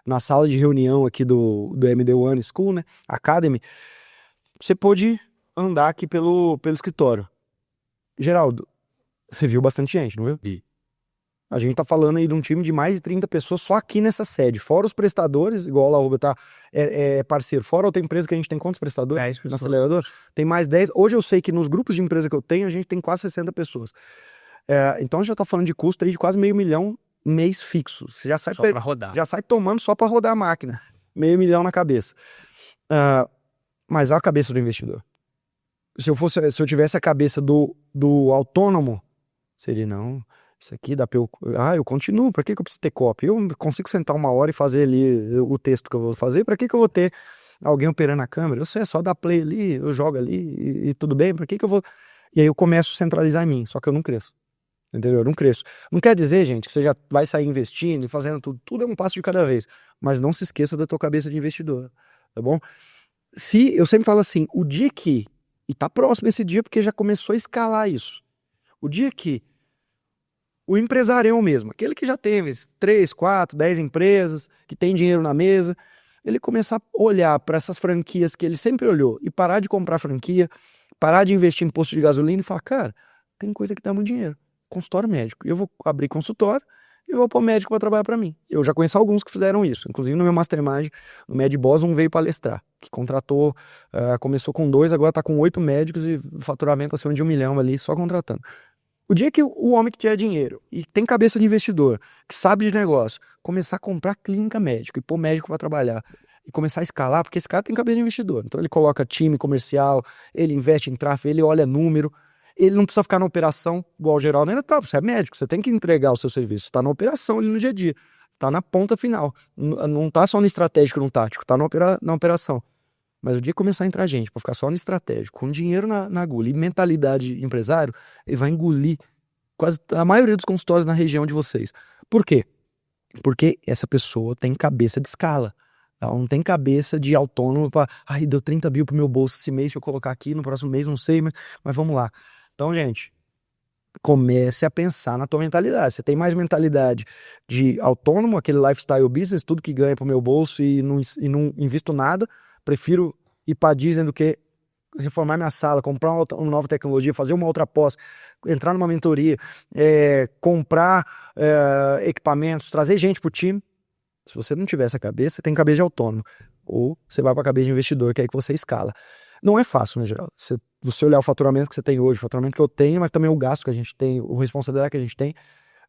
na sala de reunião aqui do MD1 School, né? Academy. Você pôde andar aqui pelo escritório. Geraldo, você viu bastante gente, não viu? Vi. A gente tá falando aí de um time de mais de 30 pessoas só aqui nessa sede. Fora os prestadores, igual a Laúba tá parceiro. Fora outra empresa que a gente tem quantos prestadores? 10 pessoas. No acelerador? Tem mais 10. Hoje eu sei que nos grupos de empresa que eu tenho, a gente tem quase 60 pessoas. Então a gente já tá falando de custo aí de quase $500 mil mês fixo. Você já sai, Só para rodar. já sai tomando só para rodar a máquina. $500 mil na cabeça. Mas a cabeça do investidor. Se eu tivesse a cabeça do autônomo, seria não... Isso aqui dá pra eu continuo, pra que eu preciso ter copy? Eu consigo sentar 1 hora e fazer ali o texto que eu vou fazer, pra que eu vou ter alguém operando a câmera? Eu sei, é só dar play ali, eu jogo ali e tudo bem, pra que eu vou... E aí eu começo a centralizar em mim, só que eu não cresço, entendeu? Eu não cresço. Não quer dizer, gente, que você já vai sair investindo e fazendo tudo é um passo de cada vez, mas não se esqueça da tua cabeça de investidor, tá bom? Eu sempre falo assim, o dia que, e tá próximo esse dia porque já começou a escalar isso, o dia que o empresarião mesmo, aquele que já teve 3, 4, 10 empresas, que tem dinheiro na mesa, ele começar a olhar para essas franquias que ele sempre olhou e parar de comprar franquia, parar de investir em posto de gasolina e falar, cara, tem coisa que dá muito dinheiro. Consultório médico. Eu vou abrir consultório e vou pôr médico para trabalhar para mim. Eu já conheço alguns que fizeram isso. Inclusive no meu mastermind, no Med Boss, um veio palestrar, que contratou, começou com 2, agora está com 8 médicos e faturamento acima de $1 milhão ali, só contratando. O dia que o homem que tiver dinheiro e tem cabeça de investidor, que sabe de negócio, começar a comprar clínica médica e pôr médico para trabalhar e começar a escalar, porque esse cara tem cabeça de investidor. Então ele coloca time comercial, ele investe em tráfego, ele olha número, ele não precisa ficar na operação igual o Geraldo ainda tá. Você é médico, você tem que entregar o seu serviço. Está na operação ali no dia a dia, está na ponta final. Não está só no estratégico, no tático, está na operação. Mas o dia que começar a entrar gente para ficar só no estratégico, com dinheiro na agulha e mentalidade de empresário, ele vai engolir quase a maioria dos consultórios na região de vocês. Por quê? Porque essa pessoa tem cabeça de escala. Ela não tem cabeça de autônomo para, deu 30 mil pro meu bolso esse mês, deixa eu colocar aqui, no próximo mês não sei, mas vamos lá. Então, gente, comece a pensar na tua mentalidade. Você tem mais mentalidade de autônomo, aquele lifestyle business, tudo que ganha pro meu bolso e não invisto nada, prefiro ir para Disney do que reformar minha sala, comprar uma nova tecnologia, fazer uma outra pós, entrar numa mentoria, comprar equipamentos, trazer gente pro time. Se você não tiver essa cabeça, você tem cabeça de autônomo. Ou você vai para a cabeça de investidor, que é aí que você escala. Não é fácil, né, Geraldo? Você olhar o faturamento que você tem hoje, o faturamento que eu tenho, mas também o gasto que a gente tem, a responsabilidade que a gente tem,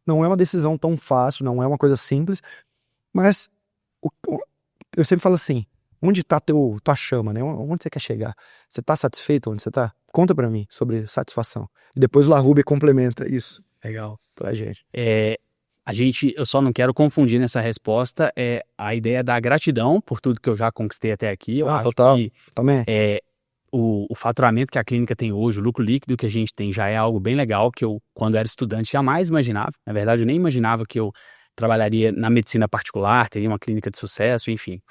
não é uma decisão tão fácil, não é uma coisa simples, mas eu sempre falo assim, onde está tua chama, né? Onde você quer chegar? Você está satisfeito onde você está? Conta para mim sobre satisfação. E depois o Larrube complementa isso. Legal. Pra gente. Eu só não quero confundir nessa resposta a ideia da gratidão por tudo que eu já conquistei até aqui. Eu acho total. que Também. o faturamento que a clínica tem hoje, o lucro líquido que a gente tem já é algo bem legal que eu, quando era estudante, jamais imaginava. Na verdade, eu nem imaginava que eu trabalharia na medicina particular, teria uma clínica de sucesso, enfim.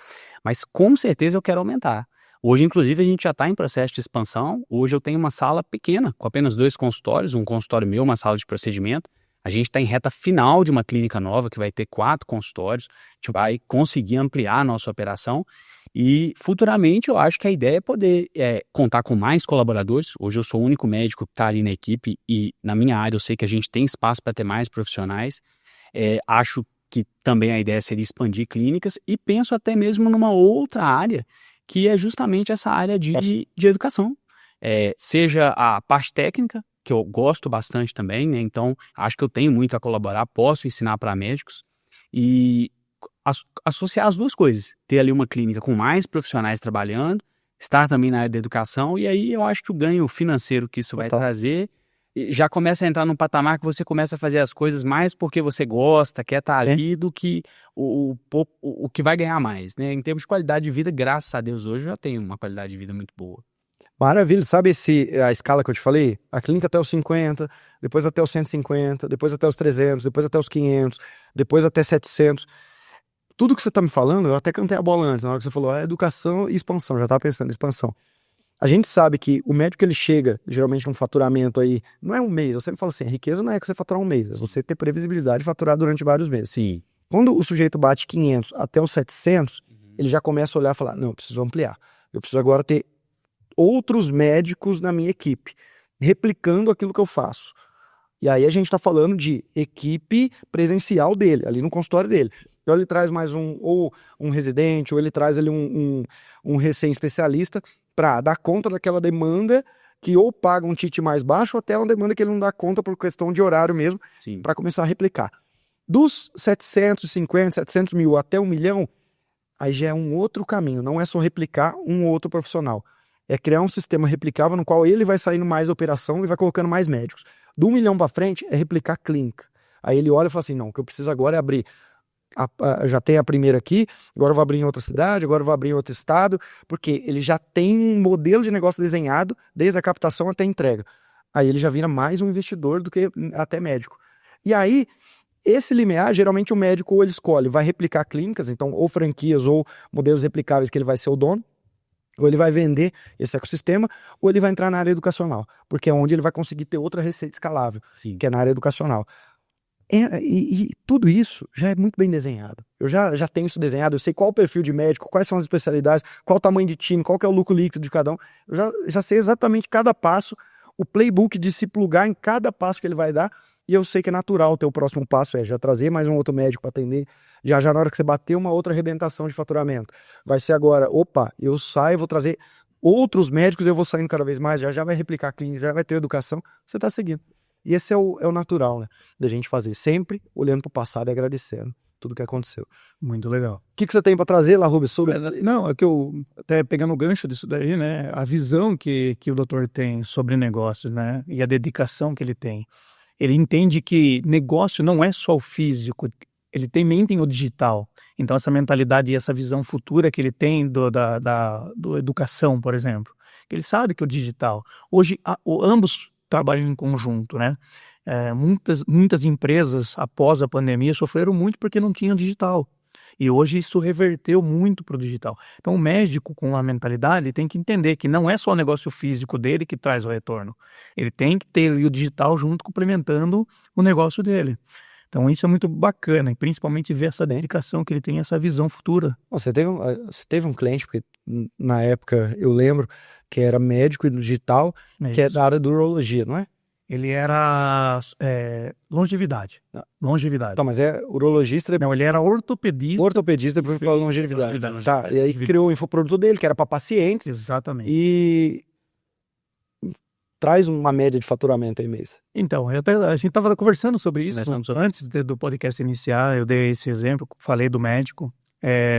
Mas com certeza eu quero aumentar. Hoje, inclusive, a gente já está em processo de expansão. Hoje eu tenho uma sala pequena, com apenas 2 consultórios, um consultório meu, uma sala de procedimento. A gente está em reta final de uma clínica nova, que vai ter 4 consultórios. A gente vai conseguir ampliar a nossa operação. E futuramente eu acho que a ideia é poder contar com mais colaboradores. Hoje eu sou o único médico que está ali na equipe e na minha área eu sei que a gente tem espaço para ter mais profissionais. Acho que também a ideia seria expandir clínicas e penso até mesmo numa outra área, que é justamente essa área de educação. Seja a parte técnica, que eu gosto bastante também, né? Então, acho que eu tenho muito a colaborar, posso ensinar para médicos e associar as duas coisas. Ter ali uma clínica com mais profissionais trabalhando, estar também na área da educação, e aí eu acho que o ganho financeiro que isso vai trazer já começa a entrar num patamar que você começa a fazer as coisas mais porque você gosta, quer estar ali, do que o que vai ganhar mais, né? Em termos de qualidade de vida, graças a Deus, hoje eu já tenho uma qualidade de vida muito boa. Maravilha, sabe a escala que eu te falei? A clínica até os 50, depois até os 150, depois até os 300, depois até os 500, depois até 700. Tudo que você tá me falando, eu até cantei a bola antes, na hora que você falou educação e expansão, já tava pensando em expansão. A gente sabe que o médico ele chega, geralmente num faturamento aí, não é um mês, eu sempre falo assim, a riqueza não é que você faturar um mês, é você ter previsibilidade de faturar durante vários meses. Sim. Quando o sujeito bate 500 até os 700, ele já começa a olhar e falar, não, eu preciso ampliar, eu preciso agora ter outros médicos na minha equipe, replicando aquilo que eu faço. E aí a gente está falando de equipe presencial dele, ali no consultório dele. Então ele traz mais ou um residente, ou ele traz ali um recém-especialista para dar conta daquela demanda que ou paga um ticket mais baixo, ou até uma demanda que ele não dá conta por questão de horário mesmo, para começar a replicar. Dos 750, 700 mil até 1 milhão, aí já é um outro caminho, não é só replicar um outro profissional. É criar um sistema replicável no qual ele vai saindo mais operação e vai colocando mais médicos. Do 1 milhão para frente é replicar clínica. Aí ele olha e fala assim, não, o que eu preciso agora é abrir, já tem a primeira aqui, agora eu vou abrir em outra cidade, agora eu vou abrir em outro estado, porque ele já tem um modelo de negócio desenhado, desde a captação até a entrega. Aí ele já vira mais um investidor do que até médico. E aí, esse limiar, geralmente o médico ou ele escolhe, vai replicar clínicas, então ou franquias ou modelos replicáveis que ele vai ser o dono, ou ele vai vender esse ecossistema, ou ele vai entrar na área educacional, porque é onde ele vai conseguir ter outra receita escalável, que é na área educacional. E tudo isso já é muito bem desenhado. Eu já tenho isso desenhado, eu sei qual o perfil de médico, quais são as especialidades, qual o tamanho de time, qual que é o lucro líquido de cada um. Eu já sei exatamente cada passo, o playbook de se plugar em cada passo que ele vai dar, e eu sei que é natural o teu próximo passo já trazer mais um outro médico para atender, já na hora que você bater uma outra arrebentação de faturamento. Vai ser agora, opa, eu saio, vou trazer outros médicos, eu vou saindo cada vez mais, já vai replicar a clínica, já vai ter educação, você está seguindo. E esse é o natural, né? Da gente fazer sempre olhando para o passado e agradecendo tudo que aconteceu. Muito legal. O que você tem para trazer lá, Rubens, sobre... Não, é que eu, até pegando o gancho disso daí, né? A visão que o doutor tem sobre negócios, né? E a dedicação que ele tem. Ele entende que negócio não é só o físico, ele também tem o digital. Então essa mentalidade e essa visão futura que ele tem da educação, por exemplo, ele sabe que o digital... Hoje, ambos trabalham em conjunto, né? Muitas empresas, após a pandemia, sofreram muito porque não tinham digital. E hoje isso reverteu muito para o digital. Então o médico, com a mentalidade, tem que entender que não é só o negócio físico dele que traz o retorno. Ele tem que ter o digital junto, complementando o negócio dele. Então isso é muito bacana, e principalmente ver essa dedicação que ele tem, essa visão futura. Você teve um cliente, porque na época eu lembro que era médico e digital, que é da área da urologia, não é? Ele era longevidade. Longevidade. Tá, mas é urologista... Não, ele era ortopedista. Ortopedista, depois foi para longevidade. Tá, e aí criou o infoproduto dele, que era para pacientes. Exatamente. E traz uma média de faturamento aí mês. Então, a gente estava conversando sobre isso antes do podcast iniciar. Eu dei esse exemplo, falei do médico,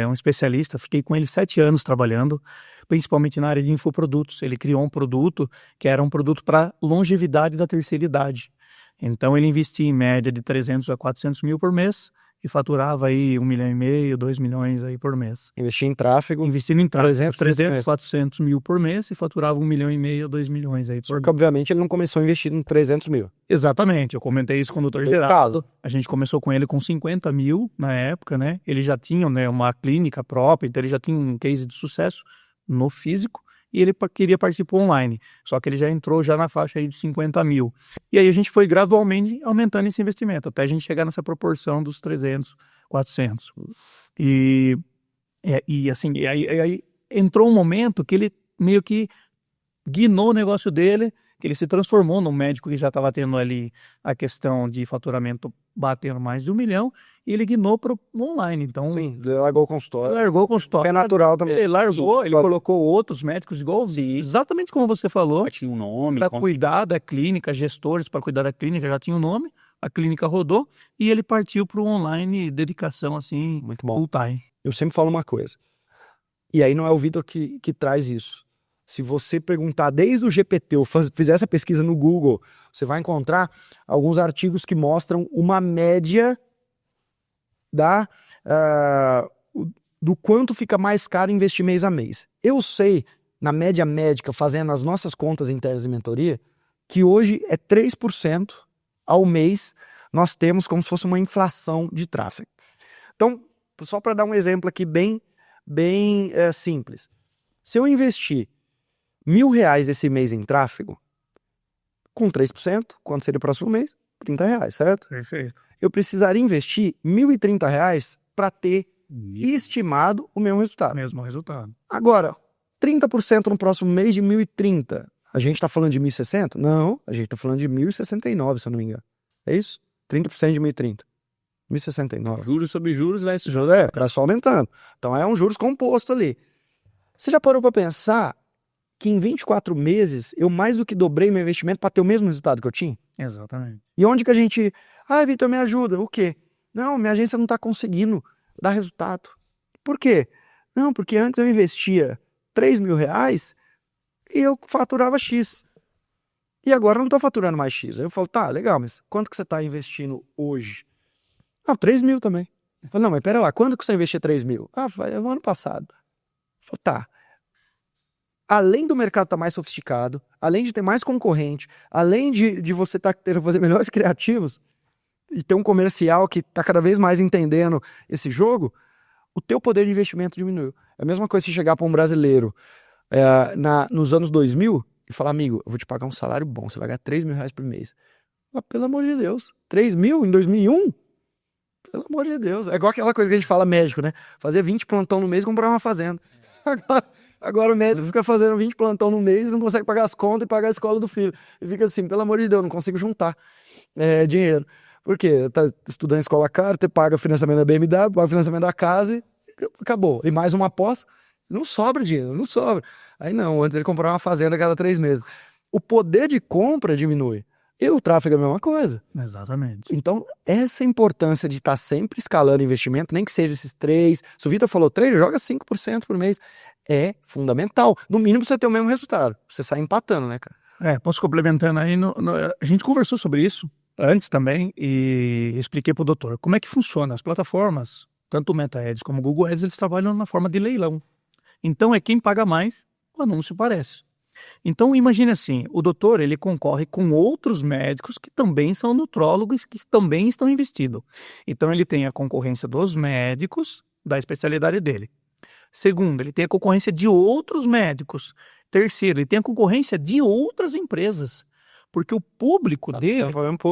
um especialista, fiquei com ele 7 anos trabalhando, principalmente na área de infoprodutos. Ele criou um produto que era um produto para longevidade da terceira idade. Então ele investia em média de 300 a 400 mil por mês e faturava aí 1,5 milhão, 2 milhões aí por mês. Investia em tráfego. Investindo em tráfego, 300, 400 mil por mês e faturava 1,5 milhão, 2 milhões aí por mês. Porque obviamente ele não começou investindo em 300 mil. Exatamente, eu comentei isso com o doutor Geraldo. A gente começou com ele com 50 mil na época, né? Ele já tinha, né, uma clínica própria, então ele já tinha um case de sucesso no físico. E ele queria participar online, só que ele já entrou já na faixa aí de 50 mil. E aí a gente foi gradualmente aumentando esse investimento, até a gente chegar nessa proporção dos 300, 400. E aí entrou um momento que ele meio que guinou o negócio dele, que ele se transformou num médico que já estava tendo ali a questão de faturamento batendo mais de 1 milhão, e ele guinou para o online. Então, Sim, largou o consultório. largou o consultório. É natural também. Ele largou, Sim. ele colocou outros médicos igualzinho, exatamente como você falou, Tinha um nome. para cuidar da clínica, gestores para cuidar da clínica, já tinha um nome, a clínica rodou, e ele partiu para o online, dedicação assim, Muito bom. full time. Eu sempre falo uma coisa. E aí não é o Vitor que traz isso. Se você perguntar desde o GPT ou fizer essa pesquisa no Google, você vai encontrar alguns artigos que mostram uma média do quanto fica mais caro investir mês a mês. Eu sei, na média médica, fazendo as nossas contas internas de mentoria, que hoje é 3% ao mês nós temos como se fosse uma inflação de tráfego. Então, só para dar um exemplo aqui bem simples. Se eu investir R$1.000 esse mês em tráfego, com 3%, quanto seria o próximo mês? R$30, certo? Perfeito. Eu precisaria investir R$1.030 para ter estimado o mesmo resultado. Mesmo resultado. Agora, 30% no próximo mês de 1.030. A gente está falando de 1.060? Não, a gente está falando de 1.069, se eu não me engano. É isso? 30% de 1.030. 1.069. Juros sobre juros vai se Era só aumentando. Então é um juros composto ali. Você já parou para pensar que em 24 meses eu mais do que dobrei meu investimento para ter o mesmo resultado que eu tinha? Exatamente. E onde que a gente... Vitor, me ajuda. O quê? Não, minha agência não está conseguindo dar resultado. Por quê? Não, porque antes eu investia R$3.000 e eu faturava X. E agora eu não estou faturando mais X. Aí eu falo, tá, legal, mas quanto que você está investindo hoje? 3.000 também. Eu falo, não, mas pera lá, quando que você investiu 3.000? Foi no ano passado. Eu falo, tá. Além do mercado estar mais sofisticado, além de ter mais concorrente, além de você ter fazer melhores criativos e ter um comercial que está cada vez mais entendendo esse jogo, o teu poder de investimento diminuiu. É a mesma coisa se chegar para um brasileiro nos anos 2000 e falar, amigo, eu vou te pagar um salário bom, você vai ganhar R$3.000 por mês. Pelo amor de Deus, 3.000 em 2001? Pelo amor de Deus. É igual aquela coisa que a gente fala médico, né? Fazer 20 plantão no mês e comprar uma fazenda. Agora o médico fica fazendo 20 plantão no mês e não consegue pagar as contas e pagar a escola do filho. E fica assim, pelo amor de Deus, não consigo juntar dinheiro. Por quê? Tá estudando em escola cara, você paga o financiamento da BMW, paga o financiamento da casa e acabou. E mais uma pós, não sobra dinheiro, não sobra. Aí não, antes ele comprava uma fazenda a cada 3 meses. O poder de compra diminui. E o tráfego é a mesma coisa. Exatamente. Então, essa importância de estar sempre escalando investimento, nem que seja esses 3, se o Vitor falou 3, joga 5% por mês, é fundamental. No mínimo, você ter o mesmo resultado. Você sai empatando, né, cara? Posso complementando aí, a gente conversou sobre isso antes também e expliquei para o doutor como é que funciona. As plataformas, tanto o Meta Ads como o Google Ads, eles trabalham na forma de leilão. Então, é quem paga mais, o anúncio aparece. Então imagine assim, o doutor ele concorre com outros médicos que também são nutrólogos, que também estão investidos. Então ele tem a concorrência dos médicos da especialidade dele. Segundo, ele tem a concorrência de outros médicos. Terceiro, ele tem a concorrência de outras empresas. Porque o público dele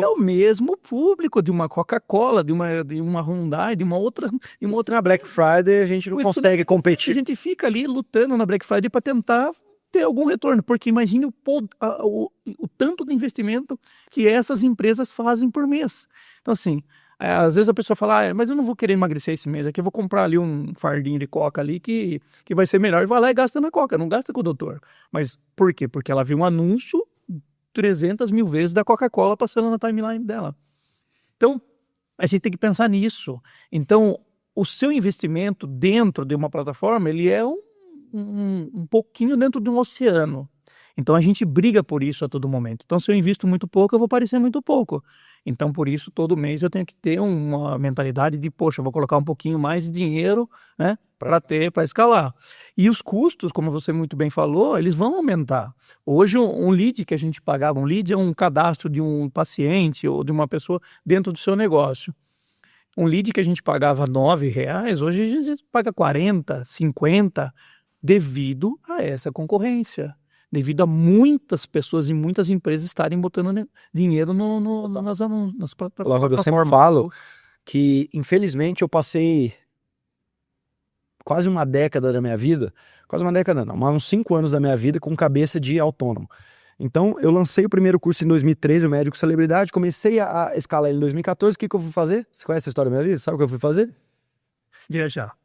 é o mesmo público de uma Coca-Cola, de uma Hyundai, de uma outra... Na Black Friday a gente não consegue competir. A gente fica ali lutando na Black Friday para tentar ter algum retorno, porque imagine o tanto de investimento que essas empresas fazem por mês. Então assim, às vezes a pessoa fala, mas eu não vou querer emagrecer esse mês aqui, eu vou comprar ali um fardinho de Coca ali que vai ser melhor, e vai lá e gasta na Coca, não gasta com o doutor. Mas por quê? Porque ela viu um anúncio 300 mil vezes da Coca-Cola passando na timeline dela. Então, a gente tem que pensar nisso. Então, o seu investimento dentro de uma plataforma, ele é um pouquinho dentro de um oceano. Então a gente briga por isso a todo momento. Então se eu invisto muito pouco, eu vou parecer muito pouco. Então por isso todo mês eu tenho que ter uma mentalidade de, poxa, eu vou colocar um pouquinho mais de dinheiro, né, para escalar. E os custos, como você muito bem falou, eles vão aumentar. Hoje um lead que a gente pagava, um lead é um cadastro de um paciente ou de uma pessoa dentro do seu negócio. Um lead que a gente pagava R$9, hoje a gente paga 40, 50, devido a essa concorrência, devido a muitas pessoas e muitas empresas estarem botando dinheiro nas plataformas. Eu sempre falo que, infelizmente, eu passei quase uma década da minha vida, quase uma década não, mas uns 5 anos da minha vida com cabeça de autônomo. Então, eu lancei o primeiro curso em 2013, o Médico Celebridade, comecei a escalar ele em 2014, o que eu fui fazer? Você conhece a história da minha vida? Sabe o que eu fui fazer? Viajar.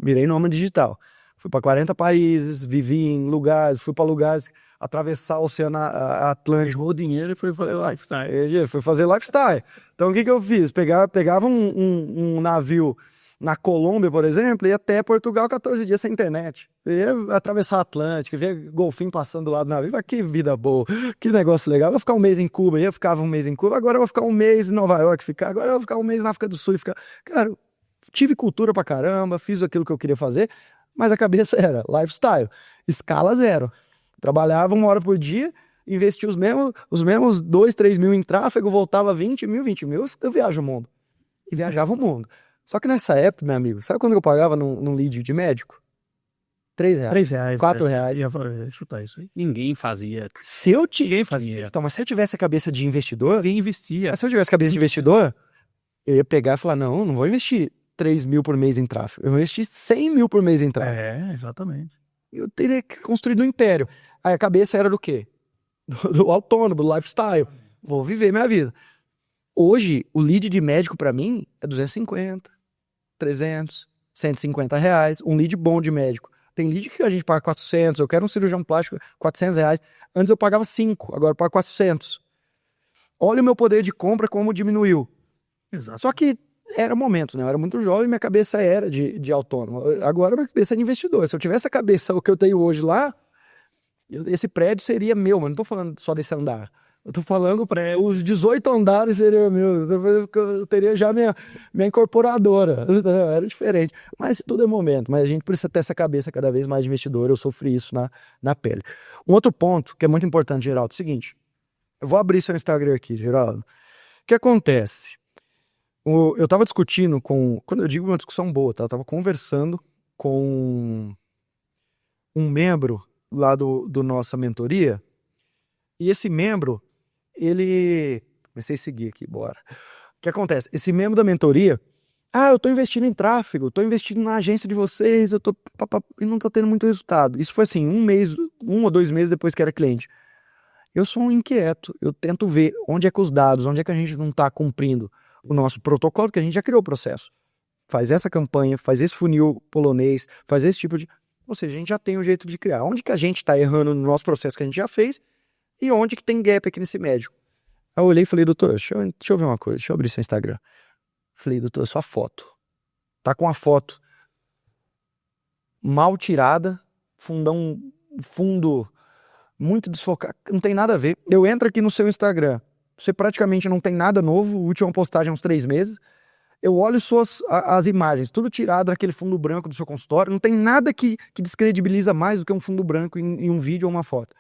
Virei nômade digital. Fui para 40 países, vivi em lugares, fui para lugares, atravessar o Oceano Atlântico. Pegou o dinheiro e foi fazer lifestyle. Fui fazer lifestyle. Então, o que eu fiz? Pegava um navio na Colômbia, por exemplo, ia até Portugal 14 dias sem internet. Ia atravessar o Atlântico, ver golfinho passando do lado do navio. Que vida boa, que negócio legal. Eu vou ficar um mês em Cuba, eu ficava um mês em Cuba, agora eu vou ficar um mês em Nova York, agora eu vou ficar um mês na África do Sul. Cara, tive cultura pra caramba, fiz aquilo que eu queria fazer, mas a cabeça era lifestyle, escala zero. Trabalhava 1 hora por dia, investia os mesmos 2, 3 mil em tráfego, voltava 20 mil, eu viajo o mundo. E viajava o mundo. Só que nessa época, meu amigo, sabe quando eu pagava num lead de médico? R$3, R$3. R$4. Ia chutar isso aí. Ninguém fazia. Ninguém fazia. Então, mas se eu tivesse a cabeça de investidor, Ninguém investia. mas se eu tivesse a cabeça de investidor, eu ia pegar e falar, não vou investir 3 mil por mês em tráfego, eu vou investir 100 mil por mês em tráfego. Exatamente. Eu teria construído um império. Aí a cabeça era do quê? Do autônomo, do lifestyle. Vou viver minha vida. Hoje, o lead de médico pra mim é 250, 300, R$150. Um lead bom de médico. Tem lead que a gente paga 400. Eu quero um cirurgião plástico, R$400. Antes eu pagava 5, agora eu pago 400. Olha o meu poder de compra como diminuiu. Exato. Só que era momento, né? Eu era muito jovem, minha cabeça era de autônomo. Agora minha cabeça é de investidor. Se eu tivesse a cabeça, o que eu tenho hoje lá, esse prédio seria meu, mas não tô falando só desse andar. Eu tô falando os 18 andares seriam meus. Eu teria já minha incorporadora. Era diferente. Mas tudo é momento. Mas a gente precisa ter essa cabeça cada vez mais de investidor. Eu sofri isso na pele. Um outro ponto que é muito importante, Geraldo, é o seguinte. Eu vou abrir seu Instagram aqui, Geraldo. O que acontece? Eu tava discutindo quando eu digo uma discussão boa, tá? Eu tava conversando com um membro lá do nossa mentoria, e esse membro, comecei a seguir aqui, bora. O que acontece? Esse membro da mentoria, eu tô investindo em tráfego, tô investindo na agência de vocês, e não tô tendo muito resultado. Isso foi assim, 1 ou 2 meses depois que era cliente. Eu sou um inquieto, eu tento ver onde é que os dados, onde é que a gente não tá cumprindo o nosso protocolo, que a gente já criou o processo. Faz essa campanha, faz esse funil polonês, faz esse tipo de... Ou seja, a gente já tem um jeito de criar. Onde que a gente está errando no nosso processo que a gente já fez e onde que tem gap aqui nesse médico. Aí eu olhei e falei, doutor, deixa eu ver uma coisa, deixa eu abrir seu Instagram. Falei, doutor, sua foto. Tá com a foto mal tirada, fundo muito desfocado, não tem nada a ver. Eu entro aqui no seu Instagram, você praticamente não tem nada novo, a última postagem há uns 3 meses. Eu olho as imagens, tudo tirado daquele fundo branco do seu consultório. Não tem nada que descredibiliza mais do que um fundo branco em um vídeo ou uma foto.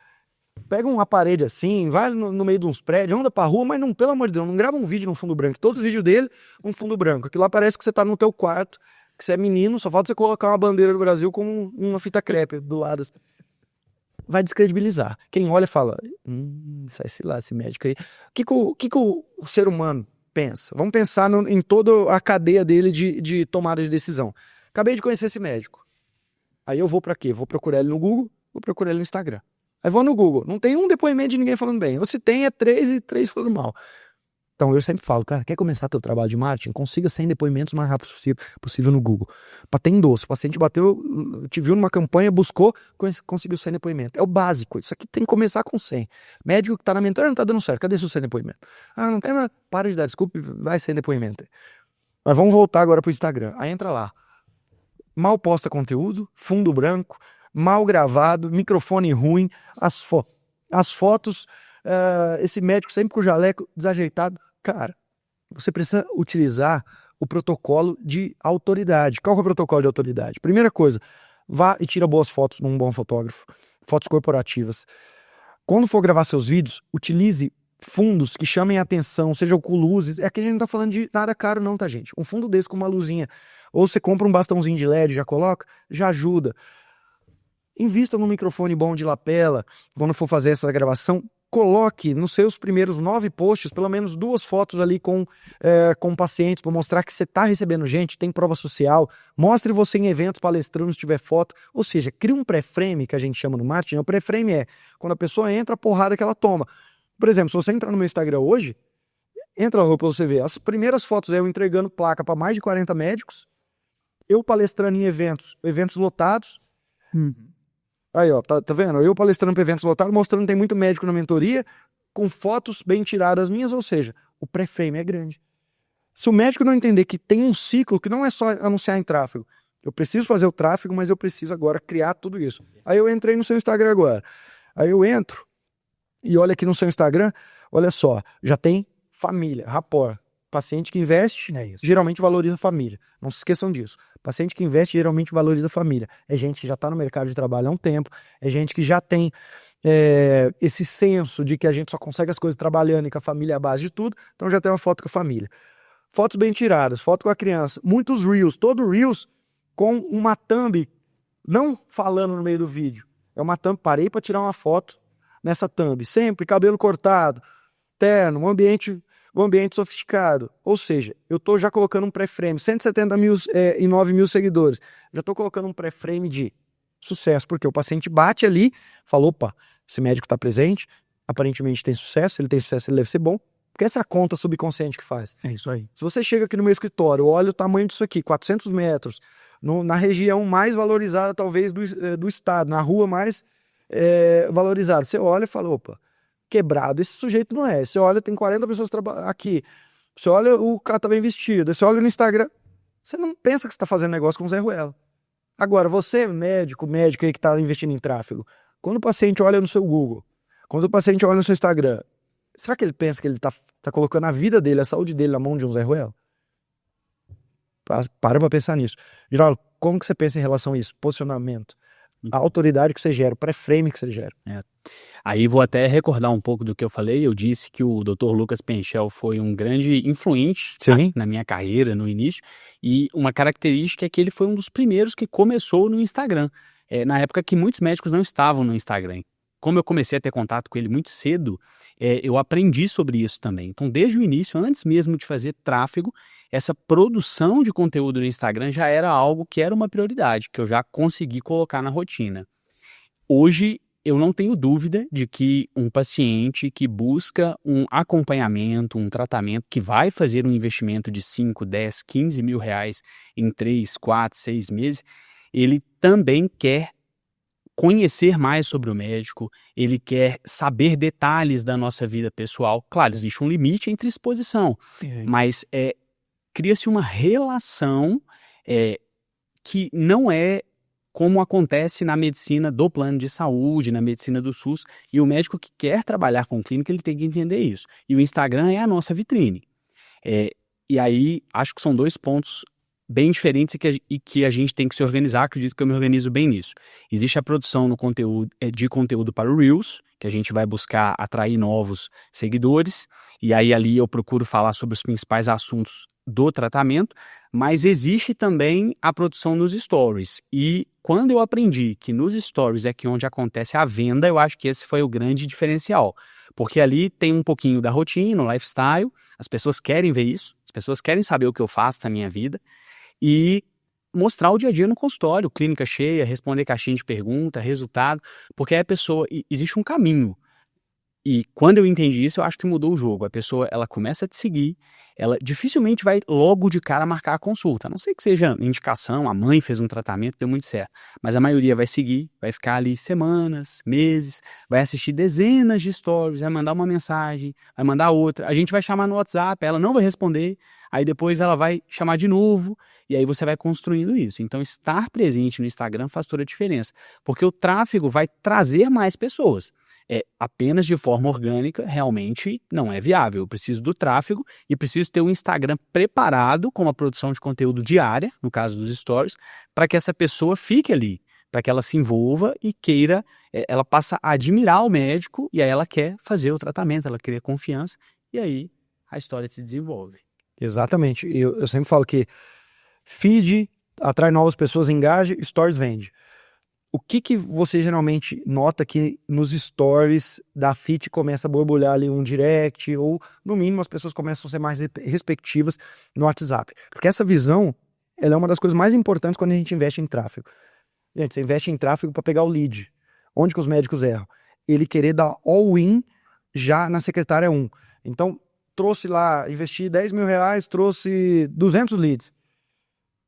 Pega uma parede assim, vai no meio de uns prédios, anda pra rua, mas não, pelo amor de Deus, não grava um vídeo no fundo branco. Todo vídeo dele, um fundo branco. Aquilo lá parece que você tá no teu quarto, que você é menino, só falta você colocar uma bandeira do Brasil com uma fita crepe do lado. Assim. Vai descredibilizar. Quem olha fala, sai lá, esse médico aí. O que o ser humano pensa? Vamos pensar em toda a cadeia dele de tomada de decisão. Acabei de conhecer esse médico. Aí eu vou pra quê? Vou procurar ele no Google, vou procurar ele no Instagram. Aí vou no Google, não tem um depoimento de ninguém falando bem. Ou se tem, é 3 e 3 falando mal. Então eu sempre falo, cara, quer começar teu trabalho de marketing? Consiga 100 depoimentos o mais rápido possível no Google. Pra ter endosso. O paciente bateu, te viu numa campanha, buscou, conseguiu 100 depoimentos. É o básico. Isso aqui tem que começar com 100. Médico que tá na mentoria não tá dando certo. Cadê seu 100 depoimento? Não tem, mas para de dar desculpa, vai 100 depoimento. Mas vamos voltar agora pro Instagram. Aí entra lá. Mal posta conteúdo, fundo branco, mal gravado, microfone ruim, as fotos, esse médico sempre com o jaleco desajeitado. Cara, você precisa utilizar o protocolo de autoridade. Qual que é o protocolo de autoridade? Primeira coisa, vá e tira boas fotos num bom fotógrafo, fotos corporativas. Quando for gravar seus vídeos, utilize fundos que chamem a atenção, seja com luzes. É que a gente não tá falando de nada caro não, tá, gente? Um fundo desse com uma luzinha. Ou você compra um bastãozinho de LED, já coloca, já ajuda. Invista num microfone bom de lapela, quando for fazer essa gravação, coloque nos seus primeiros 9 posts pelo menos 2 fotos ali com pacientes, para mostrar que você está recebendo gente, tem prova social, mostre você em eventos palestrando se tiver foto, ou seja, cria um pré-frame que a gente chama no marketing. O pré-frame é quando a pessoa entra, a porrada que ela toma. Por exemplo, se você entrar no meu Instagram hoje, entra lá para você ver, as primeiras fotos é eu entregando placa para mais de 40 médicos, eu palestrando em eventos lotados. Aí, ó, tá vendo? Eu palestrando para eventos lotados, mostrando que tem muito médico na mentoria, com fotos bem tiradas minhas, ou seja, o pré-frame é grande. Se o médico não entender que tem um ciclo, que não é só anunciar em tráfego, eu preciso fazer o tráfego, mas eu preciso agora criar tudo isso. Aí eu entrei no seu Instagram agora. Aí eu entro e olha aqui no seu Instagram, olha só, já tem família, rapport. Paciente que investe, geralmente valoriza a família. Não se esqueçam disso. Paciente que investe, geralmente valoriza a família. É gente que já está no mercado de trabalho há um tempo, é gente que já tem esse senso de que a gente só consegue as coisas trabalhando e que a família é a base de tudo, então já tem uma foto com a família. Fotos bem tiradas, foto com a criança. Muitos Reels, todo Reels com uma thumb, não falando no meio do vídeo. É uma thumb, parei para tirar uma foto nessa thumb. Sempre cabelo cortado, terno, um ambiente sofisticado. Ou seja, eu estou já colocando um pré-frame, 170 mil e 9 mil seguidores. Já estou colocando um pré-frame de sucesso, porque o paciente bate ali, fala, opa, esse médico está presente, aparentemente tem sucesso, se ele tem sucesso, ele deve ser bom. Porque essa é a conta subconsciente que faz. É isso aí. Se você chega aqui no meu escritório, olha o tamanho disso aqui, 400 metros, na região mais valorizada talvez do estado, na rua mais valorizada, você olha e fala, opa, quebrado, esse sujeito não é. Você olha, tem 40 pessoas aqui. Você olha, o cara tá bem vestido. Você olha no Instagram, você não pensa que você tá fazendo negócio com o Zé Ruela. Agora, você, médico aí que tá investindo em tráfego, quando o paciente olha no seu Google, quando o paciente olha no seu Instagram, será que ele pensa que ele tá colocando a vida dele, a saúde dele na mão de um Zé Ruela? Para pra pensar nisso. Geraldo, como que você pensa em relação a isso? Posicionamento. A autoridade que você gera, o pré-frame que você gera. Aí vou até recordar um pouco do que eu falei. Eu disse que o Dr. Lucas Penchel foi um grande influente na minha carreira, no início. E uma característica é que ele foi um dos primeiros que começou no Instagram. Na época que muitos médicos não estavam no Instagram. Como eu comecei a ter contato com ele muito cedo, eu aprendi sobre isso também. Então, desde o início, antes mesmo de fazer tráfego, essa produção de conteúdo no Instagram já era algo que era uma prioridade, que eu já consegui colocar na rotina. Hoje, eu não tenho dúvida de que um paciente que busca um acompanhamento, um tratamento, que vai fazer um investimento de 5, 10, 15 mil reais em 3, 4, 6 meses, ele também quer conhecer mais sobre o médico, ele quer saber detalhes da nossa vida pessoal. Claro, existe um limite entre exposição, mas cria-se uma relação que não é como acontece na medicina do plano de saúde, na medicina do SUS, e o médico que quer trabalhar com clínica, ele tem que entender isso. E o Instagram é a nossa vitrine. E aí, acho que são 2 pontos bem diferentes e que a gente tem que se organizar. Acredito que eu me organizo bem nisso. Existe a produção de conteúdo para o Reels, que a gente vai buscar atrair novos seguidores, e aí ali eu procuro falar sobre os principais assuntos do tratamento, mas existe também a produção nos stories. E quando eu aprendi que nos stories é que onde acontece a venda, eu acho que esse foi o grande diferencial. Porque ali tem um pouquinho da rotina, o lifestyle, as pessoas querem ver isso, as pessoas querem saber o que eu faço na minha vida, e mostrar o dia a dia no consultório, clínica cheia, responder caixinha de pergunta, resultado, porque aí a pessoa, existe um caminho. E quando eu entendi isso, eu acho que mudou o jogo. A pessoa, ela começa a te seguir, ela dificilmente vai logo de cara marcar a consulta. A não ser que seja indicação, a mãe fez um tratamento, deu muito certo. Mas a maioria vai seguir, vai ficar ali semanas, meses, vai assistir dezenas de stories, vai mandar uma mensagem, vai mandar outra. A gente vai chamar no WhatsApp, ela não vai responder, aí depois ela vai chamar de novo, e aí você vai construindo isso. Então, estar presente no Instagram faz toda a diferença, porque o tráfego vai trazer mais pessoas. Apenas de forma orgânica, realmente não é viável. Eu preciso do tráfego e preciso ter um Instagram preparado com uma produção de conteúdo diária, no caso dos stories, para que essa pessoa fique ali, para que ela se envolva e queira, ela passa a admirar o médico e aí ela quer fazer o tratamento, ela cria confiança e aí a história se desenvolve. Exatamente. Eu sempre falo que feed atrai novas pessoas, engaja, stories vende. o que você geralmente nota que nos stories da Fit começa a borbulhar ali um direct, ou no mínimo as pessoas começam a ser mais respectivas no WhatsApp? Porque essa visão, ela é uma das coisas mais importantes quando a gente investe em tráfego. Gente, você investe em tráfego para pegar o lead. Onde que os médicos erram? Ele querer dar all-in já na secretária 1. Então, trouxe lá, investi 10 mil reais, trouxe 200 leads.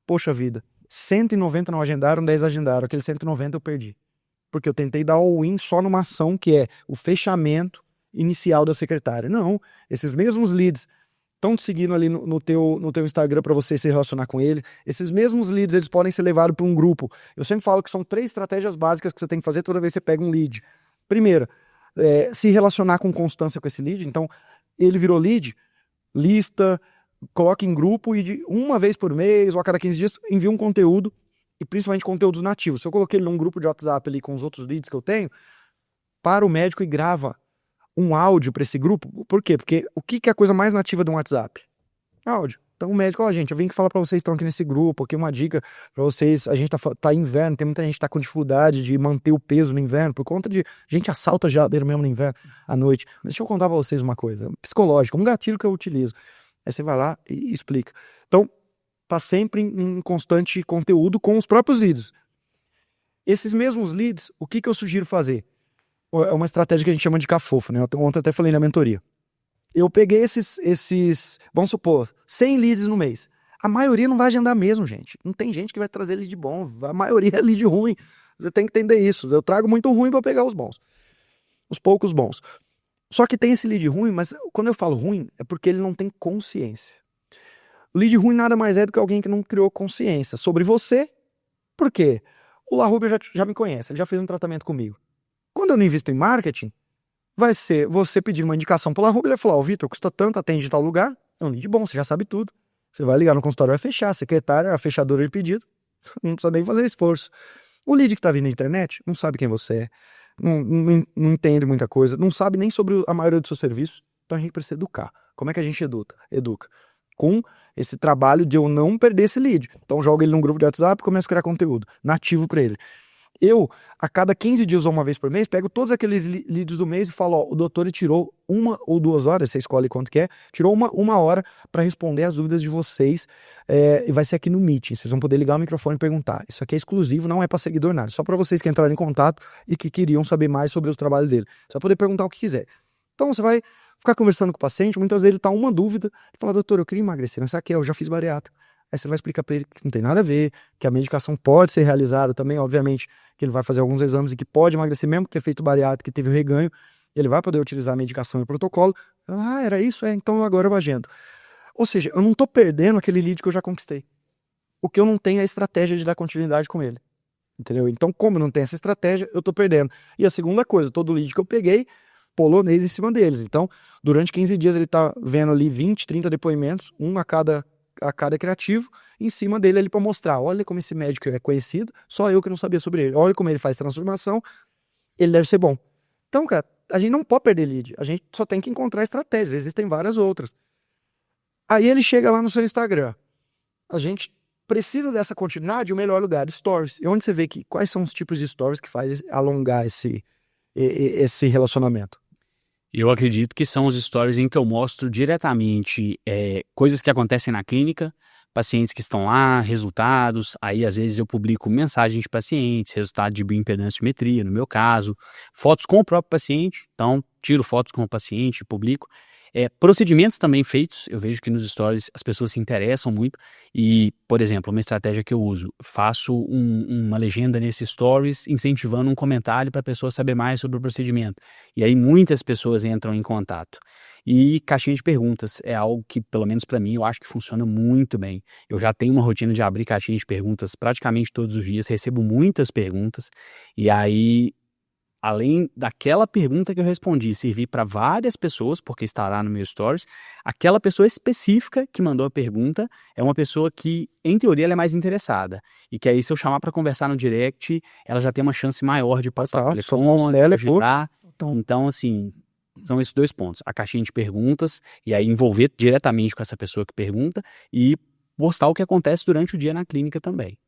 Poxa vida, 190 não agendaram, 10 agendaram. Aqueles 190 eu perdi. Porque eu tentei dar all-in só numa ação que é o fechamento inicial da secretária. Não, esses mesmos leads estão te seguindo ali no teu Instagram para você se relacionar com ele. Esses mesmos leads, eles podem ser levados para um grupo. Eu sempre falo que são 3 estratégias básicas que você tem que fazer toda vez que você pega um lead. Primeiro, se relacionar com constância com esse lead. Então, ele virou lead, lista, coloca em grupo e uma vez por mês ou a cada 15 dias envia um conteúdo, e principalmente conteúdos nativos. Se eu coloquei ele num grupo de WhatsApp ali com os outros leads que eu tenho, para o médico e grava um áudio para esse grupo. Por quê? Porque o que é a coisa mais nativa de um WhatsApp? Áudio. Então o médico, gente, eu vim aqui falar para vocês que estão aqui nesse grupo, aqui uma dica para vocês, a gente tá inverno, tem muita gente que tá com dificuldade de manter o peso no inverno, por conta de gente assalta a geladeira mesmo no inverno, à noite. Mas deixa eu contar para vocês uma coisa, psicológica, um gatilho que eu utilizo. Aí você vai lá e explica. Então, tá sempre em constante conteúdo com os próprios leads. Esses mesmos leads, o que eu sugiro fazer? É uma estratégia que a gente chama de cafofo, né? Ontem até falei na mentoria. Eu peguei esses, vamos supor, 100 leads no mês. A maioria não vai agendar mesmo, gente. Não tem gente que vai trazer lead bom. A maioria é lead ruim. Você tem que entender isso. Eu trago muito ruim para pegar os bons. Os poucos bons. Só que tem esse lead ruim, mas quando eu falo ruim, é porque ele não tem consciência. O lead ruim nada mais é do que alguém que não criou consciência sobre você. Por quê? O La Rubia já me conhece, ele já fez um tratamento comigo. Quando eu não invisto em marketing, vai ser você pedir uma indicação pro La Rubia, ele vai falar, Vitor, custa tanto, atende em tal lugar, é um lead bom, você já sabe tudo. Você vai ligar no consultório, vai fechar, a secretária, a fechadora de pedido, não precisa nem fazer esforço. O lead que tá vindo na internet não sabe quem você é, não entende muita coisa, não sabe nem sobre a maioria dos seus serviços, então a gente precisa educar. Como é que a gente educa? Com esse trabalho de eu não perder esse lead. Então joga ele num grupo de WhatsApp e começo a criar conteúdo nativo para ele. Eu, a cada 15 dias ou uma vez por mês, pego todos aqueles leads do mês e falo, ó, o doutor tirou 1 ou 2 horas, você escolhe quanto que é, tirou uma hora para responder as dúvidas de vocês, e vai ser aqui no Meeting, vocês vão poder ligar o microfone e perguntar. Isso aqui é exclusivo, não é para seguidor nada, só para vocês que entraram em contato e que queriam saber mais sobre o trabalho dele. Você vai poder perguntar o que quiser. Então você vai ficar conversando com o paciente, muitas vezes ele tá uma dúvida, ele fala, doutor, eu queria emagrecer, mas sabe que eu já fiz bariátrica. Aí você vai explicar para ele que não tem nada a ver, que a medicação pode ser realizada também, obviamente, que ele vai fazer alguns exames e que pode emagrecer mesmo que ter feito bariátrica, que teve o reganho, ele vai poder utilizar a medicação e o protocolo. Ah, era isso? Então agora eu agendo. Ou seja, eu não tô perdendo aquele lead que eu já conquistei. O que eu não tenho é a estratégia de dar continuidade com ele. Entendeu? Então, como eu não tenho essa estratégia, eu tô perdendo. E a segunda coisa, todo lead que eu peguei, polonês em cima deles. Então, durante 15 dias ele tá vendo ali 20, 30 depoimentos, um a cada criativo, em cima dele ali para mostrar, olha como esse médico é conhecido, só eu que não sabia sobre ele, olha como ele faz transformação, ele deve ser bom. Então, cara, a gente não pode perder lead, a gente só tem que encontrar estratégias, existem várias outras. Aí ele chega lá no seu Instagram, a gente precisa dessa continuidade, o melhor lugar, stories, e onde você vê que quais são os tipos de stories que faz alongar esse relacionamento. Eu acredito que são os stories em que eu mostro diretamente coisas que acontecem na clínica, pacientes que estão lá, resultados, aí às vezes eu publico mensagens de pacientes, resultado de bioimpedância de metria, no meu caso, fotos com o próprio paciente, então tiro fotos com o paciente e publico. Procedimentos também feitos, eu vejo que nos stories as pessoas se interessam muito e, por exemplo, uma estratégia que eu uso, faço uma legenda nesses stories incentivando um comentário para a pessoa saber mais sobre o procedimento. E aí muitas pessoas entram em contato. E caixinha de perguntas é algo que, pelo menos para mim, eu acho que funciona muito bem. Eu já tenho uma rotina de abrir caixinha de perguntas praticamente todos os dias, recebo muitas perguntas e aí, além daquela pergunta que eu respondi servir para várias pessoas, porque está lá no meu stories, aquela pessoa específica que mandou a pergunta é uma pessoa que, em teoria, ela é mais interessada. E que aí, se eu chamar para conversar no direct, ela já tem uma chance maior de passar o telefone, agendar. Então, assim, são esses 2 pontos. A caixinha de perguntas, e aí envolver diretamente com essa pessoa que pergunta, e postar o que acontece durante o dia na clínica também.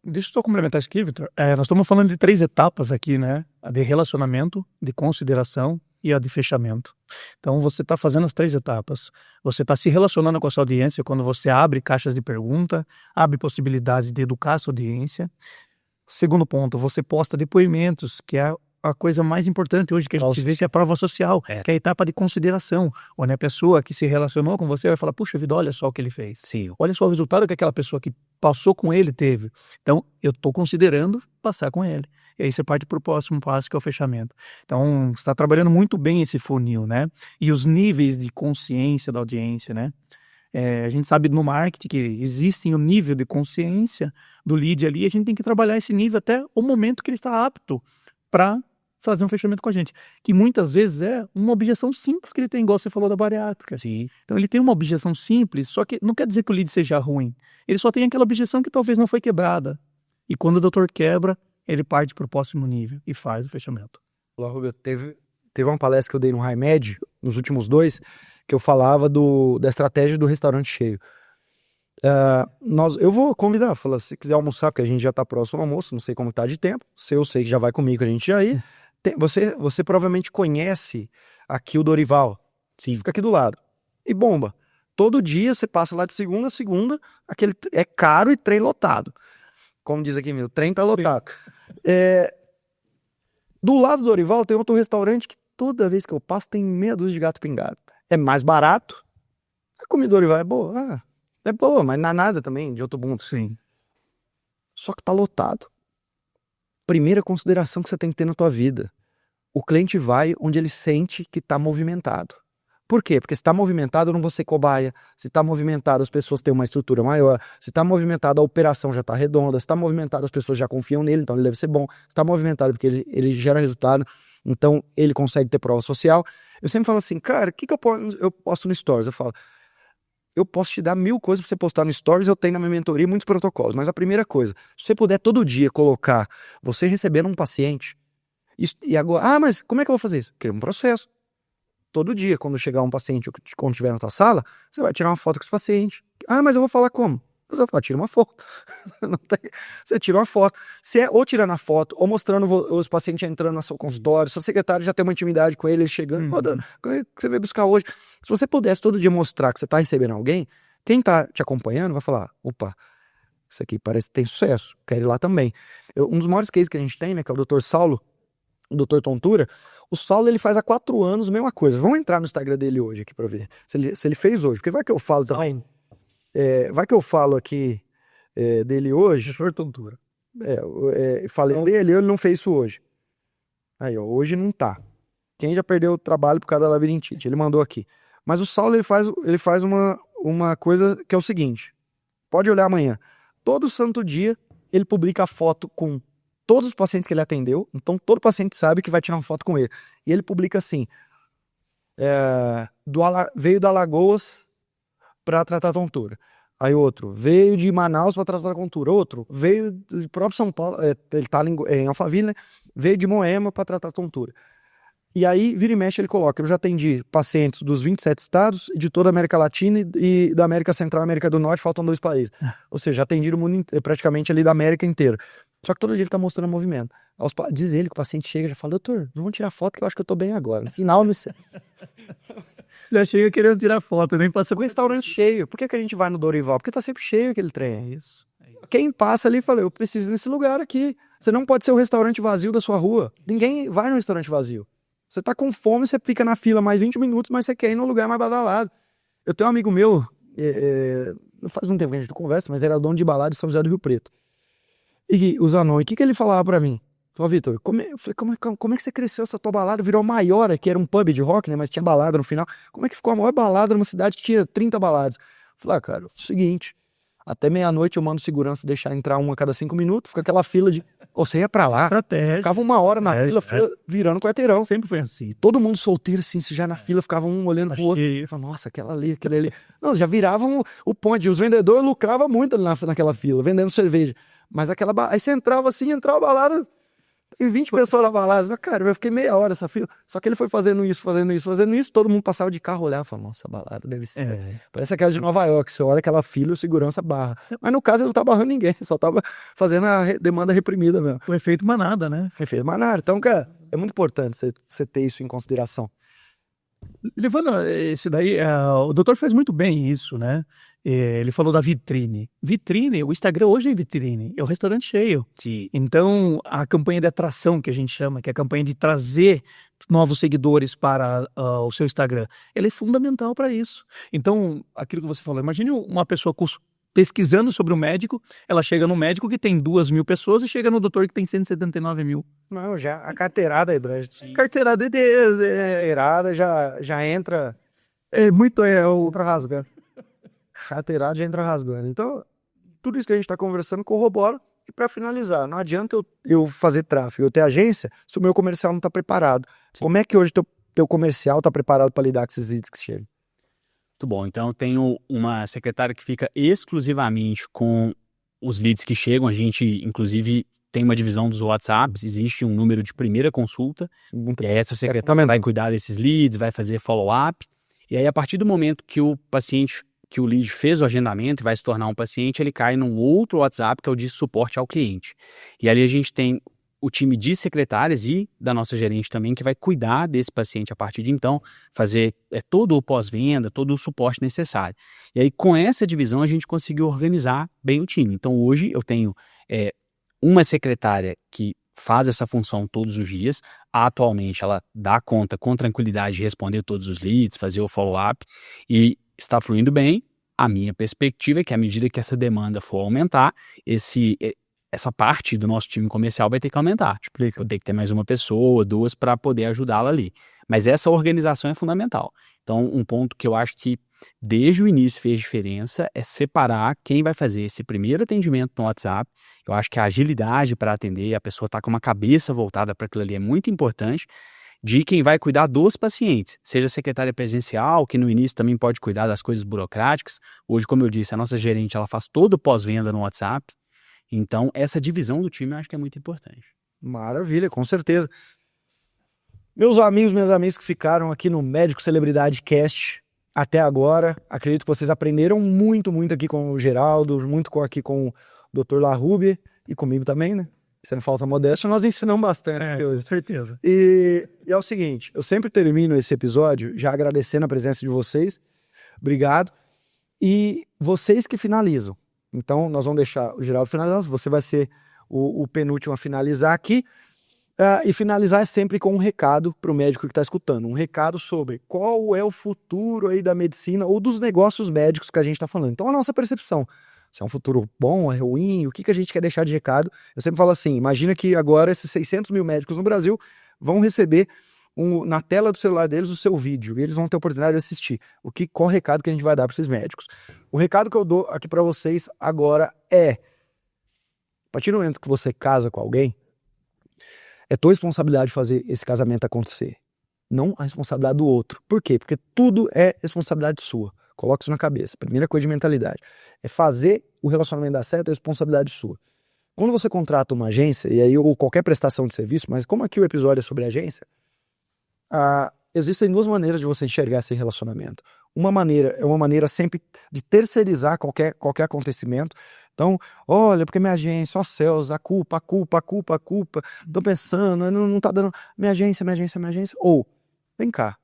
Deixa eu só complementar isso aqui, Vitor. Nós estamos falando de 3 etapas aqui, né? A de relacionamento, de consideração e a de fechamento. Então, você está fazendo as 3 etapas. Você está se relacionando com a sua audiência quando você abre caixas de pergunta, abre possibilidades de educar a sua audiência. Segundo ponto, você posta depoimentos, que é a coisa mais importante hoje que a gente vê, que é a prova social, que é a etapa de consideração, onde a pessoa que se relacionou com você vai falar, puxa vida, olha só o que ele fez. Sim. Olha só o resultado que aquela pessoa que passou com ele teve. Então, eu estou considerando passar com ele. E aí você parte para o próximo passo, que é o fechamento. Então, você está trabalhando muito bem esse funil, né? E os níveis de consciência da audiência, né? A gente sabe no marketing que existe um nível de consciência do lead ali, e a gente tem que trabalhar esse nível até o momento que ele está apto para fazer um fechamento com a gente, que muitas vezes é uma objeção simples que ele tem, igual você falou da bariátrica. Sim. Então ele tem uma objeção simples, só que não quer dizer que o lead seja ruim, ele só tem aquela objeção que talvez não foi quebrada, e quando o doutor quebra, ele parte para o próximo nível e faz o fechamento. Olá, Roberto, teve uma palestra que eu dei no HiMed, nos últimos 2, que eu falava da estratégia do restaurante cheio. Eu vou convidar, falar, se quiser almoçar, porque a gente já tá próximo ao almoço, não sei como tá de tempo, se eu sei que já vai comigo, a gente já ir. Você provavelmente conhece aqui o Dorival. Sim. Fica aqui do lado. E bomba. Todo dia você passa lá de segunda a segunda, é caro e trem lotado. Como diz aqui, o trem tá lotado. Do lado do Dorival tem outro restaurante que toda vez que eu passo tem meia dúzia de gato pingado. É mais barato. A comida do Dorival é boa. É boa, mas não é nada também de outro mundo. Sim. Só que tá lotado. Primeira consideração que você tem que ter na tua vida. O cliente vai onde ele sente que tá movimentado. Por quê? Porque se tá movimentado, eu não vou ser cobaia. Se tá movimentado, as pessoas têm uma estrutura maior. Se tá movimentado, a operação já tá redonda. Se tá movimentado, as pessoas já confiam nele, então ele deve ser bom. Se tá movimentado, porque ele gera resultado, então ele consegue ter prova social. Eu sempre falo assim, cara, o que eu posto no Stories? Eu falo, eu posso te dar 1000 coisas pra você postar no Stories, eu tenho na minha mentoria muitos protocolos. Mas a primeira coisa, se você puder todo dia colocar você recebendo um paciente, e agora, mas como é que eu vou fazer isso? Cria um processo. Todo dia, quando chegar um paciente, quando estiver na tua sala, você vai tirar uma foto com esse paciente. Mas eu vou falar como? Você vai falar, tira uma foto. Você tira uma foto. Se é ou tirando a foto, ou mostrando os pacientes entrando no seu consultório, seu secretário já tem uma intimidade com ele chegando, o que você veio buscar hoje? Se você pudesse todo dia mostrar que você está recebendo alguém, quem está te acompanhando vai falar, opa, isso aqui parece que tem sucesso, quero ir lá também. Um dos maiores cases que a gente tem, né, que é o Dr. Saulo, o Dr. Tontura, o Saulo ele faz há 4 anos a mesma coisa. Vamos entrar no Instagram dele hoje aqui pra ver se ele fez hoje, porque vai que eu falo também, vai que eu falo aqui dele hoje. Dr. Tontura. Falei dele, ele não fez isso hoje. Aí, ó, hoje não tá. Quem já perdeu o trabalho por causa da labirintite? Ele mandou aqui. Mas o Saulo ele faz uma coisa que é o seguinte, pode olhar amanhã. Todo santo dia ele publica a foto com todos os pacientes que ele atendeu, então todo paciente sabe que vai tirar uma foto com ele. E ele publica assim, veio da Alagoas para tratar tontura. Aí outro, veio de Manaus para tratar tontura. Outro, veio do próprio São Paulo, ele tá em Alphaville, né? Veio de Moema para tratar tontura. E aí, vira e mexe, ele coloca, eu já atendi pacientes dos 27 estados, de toda a América Latina e da América Central e América do Norte, faltam 2 países. Ou seja, atendi o mundo praticamente ali da América inteira. Só que todo dia ele tá mostrando movimento. Diz ele que o paciente chega e já fala, doutor, vamos tirar foto que eu acho que eu tô bem agora. No final, não sei. Já chega querendo tirar foto, nem passa com o restaurante cheio. Por que a gente vai no Dorival? Porque tá sempre cheio aquele trem. É isso. Quem passa ali fala, eu preciso desse lugar aqui. Você não pode ser o restaurante vazio da sua rua. Ninguém vai no restaurante vazio. Você tá com fome, você fica na fila mais 20 minutos, mas você quer ir num lugar mais badalado. Eu tenho um amigo meu, não faz muito tempo que a gente não conversa, mas ele era dono de balada de São José do Rio Preto. E os anões, o que ele falava pra mim? Falou, Vitor, eu falei, como é que você cresceu essa tua balada? Virou maior, que era um pub de rock, né? Mas tinha balada no final. Como é que ficou a maior balada numa cidade que tinha 30 baladas? Eu falei, cara, é o seguinte, até meia-noite eu mando segurança deixar entrar uma a cada 5 minutos, fica aquela fila de... Ou você ia pra lá, ficava 1 hora na fila, virando quarteirão. Sempre foi assim. Todo mundo solteiro, assim, já na fila, ficava um olhando pro outro. Falava, nossa, aquela ali. Não, já viravam o ponte. Os vendedores lucravam muito naquela fila, vendendo cerveja. Mas aí você entrava assim, entrava a balada, Tem 20 pessoas na balada. Mas, cara, eu fiquei meia hora essa fila. Só que ele foi fazendo isso. Todo mundo passava de carro, olhava e falava, nossa, a balada deve ser. Parece aquela de Nova York. Você olha aquela fila e o segurança barra. Mas no caso, ele não tava barrando ninguém. Só tava fazendo a demanda reprimida mesmo. O efeito manada, né? Efeito manada. Então, cara, é muito importante você ter isso em consideração. Levando esse daí, o doutor faz muito bem isso, né? Ele falou da vitrine. Vitrine, o Instagram hoje é vitrine, é o restaurante cheio. Sim. Então, a campanha de atração que a gente chama, que é a campanha de trazer novos seguidores para o seu Instagram, ela é fundamental para isso. Então, aquilo que você falou, imagine uma pessoa pesquisando sobre o médico, ela chega no médico que tem 2.000 pessoas e chega no doutor que tem 179 mil. Não, já a carteirada aí, Brad. Carteirada Carteirada já entra. Entra rasgando. Carteirada já entra rasgando. Então, tudo isso que a gente está conversando corrobora. E para finalizar, não adianta eu fazer tráfego, eu ter agência, se o meu comercial não está preparado. Sim. Como é que hoje teu comercial está preparado para lidar com esses leads que chegam? Muito bom. Então, eu tenho uma secretária que fica exclusivamente com os leads que chegam. A gente, inclusive, tem uma divisão dos WhatsApps. Existe um número de primeira consulta. E aí essa secretária vai cuidar desses leads, vai fazer follow-up. E aí, a partir do momento que o paciente, que o lead fez o agendamento e vai se tornar um paciente, ele cai num outro WhatsApp, que é o de suporte ao cliente. E ali a gente tem o time de secretárias e da nossa gerente também, que vai cuidar desse paciente a partir de então, fazer todo o pós-venda, todo o suporte necessário. E aí, com essa divisão, a gente conseguiu organizar bem o time. Então, hoje, eu tenho uma secretária que faz essa função todos os dias. Atualmente, ela dá conta com tranquilidade de responder todos os leads, fazer o follow-up, e está fluindo bem. A minha perspectiva é que, à medida que essa demanda for aumentar, essa parte do nosso time comercial vai ter que aumentar. Vou ter que ter mais uma pessoa, 2, para poder ajudá-la ali. Mas essa organização é fundamental. Então, um ponto que eu acho que desde o início fez diferença é separar quem vai fazer esse primeiro atendimento no WhatsApp. Eu acho que a agilidade para atender, a pessoa está com uma cabeça voltada para aquilo ali é muito importante, de quem vai cuidar dos pacientes, seja a secretária presencial, que no início também pode cuidar das coisas burocráticas. Hoje, como eu disse, a nossa gerente ela faz todo o pós-venda no WhatsApp. Então, essa divisão do time eu acho que é muito importante. Maravilha, com certeza. Meus amigos, minhas amigas que ficaram aqui no Médico Celebridade Cast até agora, acredito que vocês aprenderam muito, muito aqui com o Geraldo, muito aqui com o Dr. Larrube e comigo também, né? Se não falta modéstia, nós ensinamos bastante. Com certeza. E é o seguinte, eu sempre termino esse episódio já agradecendo a presença de vocês. Obrigado. E vocês que finalizam. Então, nós vamos deixar o Geraldo finalizar. Você vai ser o penúltimo a finalizar aqui. E finalizar é sempre com um recado para o médico que está escutando. Um recado sobre qual é o futuro aí da medicina ou dos negócios médicos que a gente está falando. Então, a nossa percepção. Se é um futuro bom, é ruim, o que a gente quer deixar de recado. Eu sempre falo assim, imagina que agora esses 600 mil médicos no Brasil vão receber na tela do celular deles o seu vídeo, e eles vão ter a oportunidade de assistir. Qual o recado que a gente vai dar para esses médicos? O recado que eu dou aqui para vocês agora é: a partir do momento que você casa com alguém, é tua responsabilidade fazer esse casamento acontecer, não a responsabilidade do outro. Por quê? Porque tudo é responsabilidade sua. Coloque isso na cabeça. Primeira coisa de mentalidade. É fazer o relacionamento dar certo, é responsabilidade sua. Quando você contrata uma agência, e aí ou qualquer prestação de serviço, mas como aqui o episódio é sobre agência, existem 2 maneiras de você enxergar esse relacionamento. Uma maneira é uma maneira sempre de terceirizar qualquer acontecimento. Então, olha, porque minha agência, ó céus, a culpa. Tô pensando, não tá dando. Minha agência. Ou, vem cá.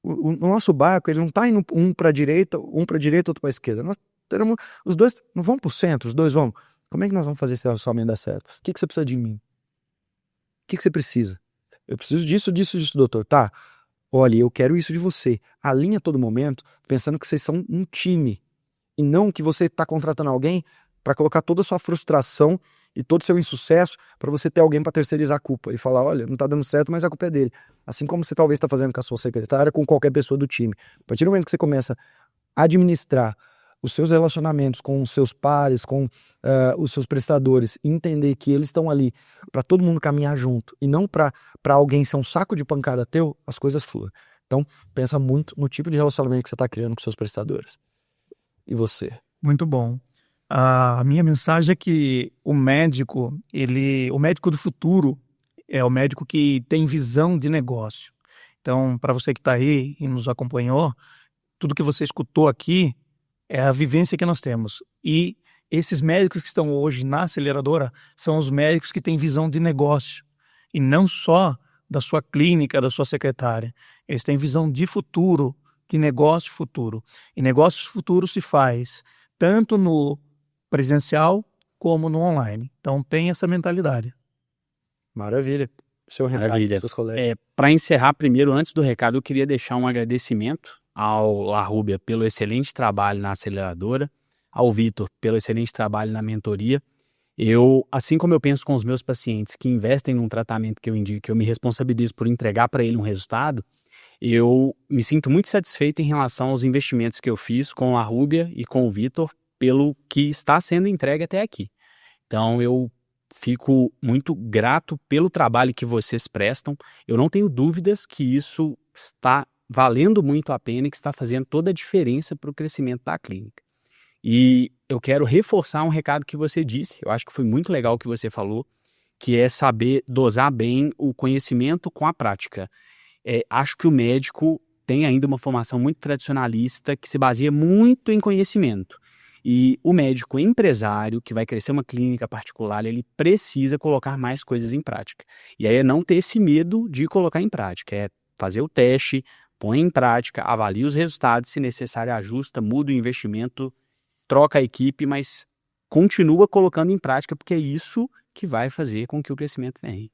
O nosso barco, ele não tá indo um pra direita, outro pra esquerda. Nós teremos os 2, não vão pro centro, os 2 vão. Como é que nós vamos fazer esse relacionamento dar certo? O que você precisa de mim? O que você precisa? Eu preciso disso, doutor. Tá, olha, eu quero isso de você. Alinha a todo momento, pensando que vocês são um time. E não que você está contratando alguém para colocar toda a sua frustração e todo o seu insucesso para você ter alguém para terceirizar a culpa. E falar, olha, não está dando certo, mas a culpa é dele. Assim como você talvez está fazendo com a sua secretária, com qualquer pessoa do time. A partir do momento que você começa a administrar os seus relacionamentos com os seus pares, com os seus prestadores, e entender que eles estão ali para todo mundo caminhar junto e não para alguém ser um saco de pancada teu, as coisas fluem. Então, pensa muito no tipo de relacionamento que você está criando com seus prestadores. E você? Muito bom. A minha mensagem é que o médico do futuro, é o médico que tem visão de negócio. Então, para você que está aí e nos acompanhou, tudo que você escutou aqui é a vivência que nós temos. E esses médicos que estão hoje na aceleradora são os médicos que têm visão de negócio. E não só da sua clínica, da sua secretária. Eles têm visão de futuro, de negócio futuro. E negócio futuro se faz tanto no presencial como no online. Então tem essa mentalidade. Maravilha. Seu recado, Maravilha. seus colegas. Para encerrar primeiro, antes do recado, eu queria deixar um agradecimento ao Arrubia pelo excelente trabalho na aceleradora, ao Vitor pelo excelente trabalho na mentoria. Eu, assim como eu penso com os meus pacientes que investem num tratamento que eu indico, que eu me responsabilizo por entregar para ele um resultado, eu me sinto muito satisfeito em relação aos investimentos que eu fiz com a Arrubia e com o Vitor pelo que está sendo entregue até aqui. Então eu fico muito grato pelo trabalho que vocês prestam. Eu não tenho dúvidas que isso está valendo muito a pena e que está fazendo toda a diferença para o crescimento da clínica. E eu quero reforçar um recado que você disse, eu acho que foi muito legal o que você falou, que é saber dosar bem o conhecimento com a prática. Acho que o médico tem ainda uma formação muito tradicionalista que se baseia muito em conhecimento. E o médico empresário que vai crescer uma clínica particular, ele precisa colocar mais coisas em prática. E aí é não ter esse medo de colocar em prática, é fazer o teste, põe em prática, avalia os resultados, se necessário ajusta, muda o investimento, troca a equipe, mas continua colocando em prática, porque é isso que vai fazer com que o crescimento venha.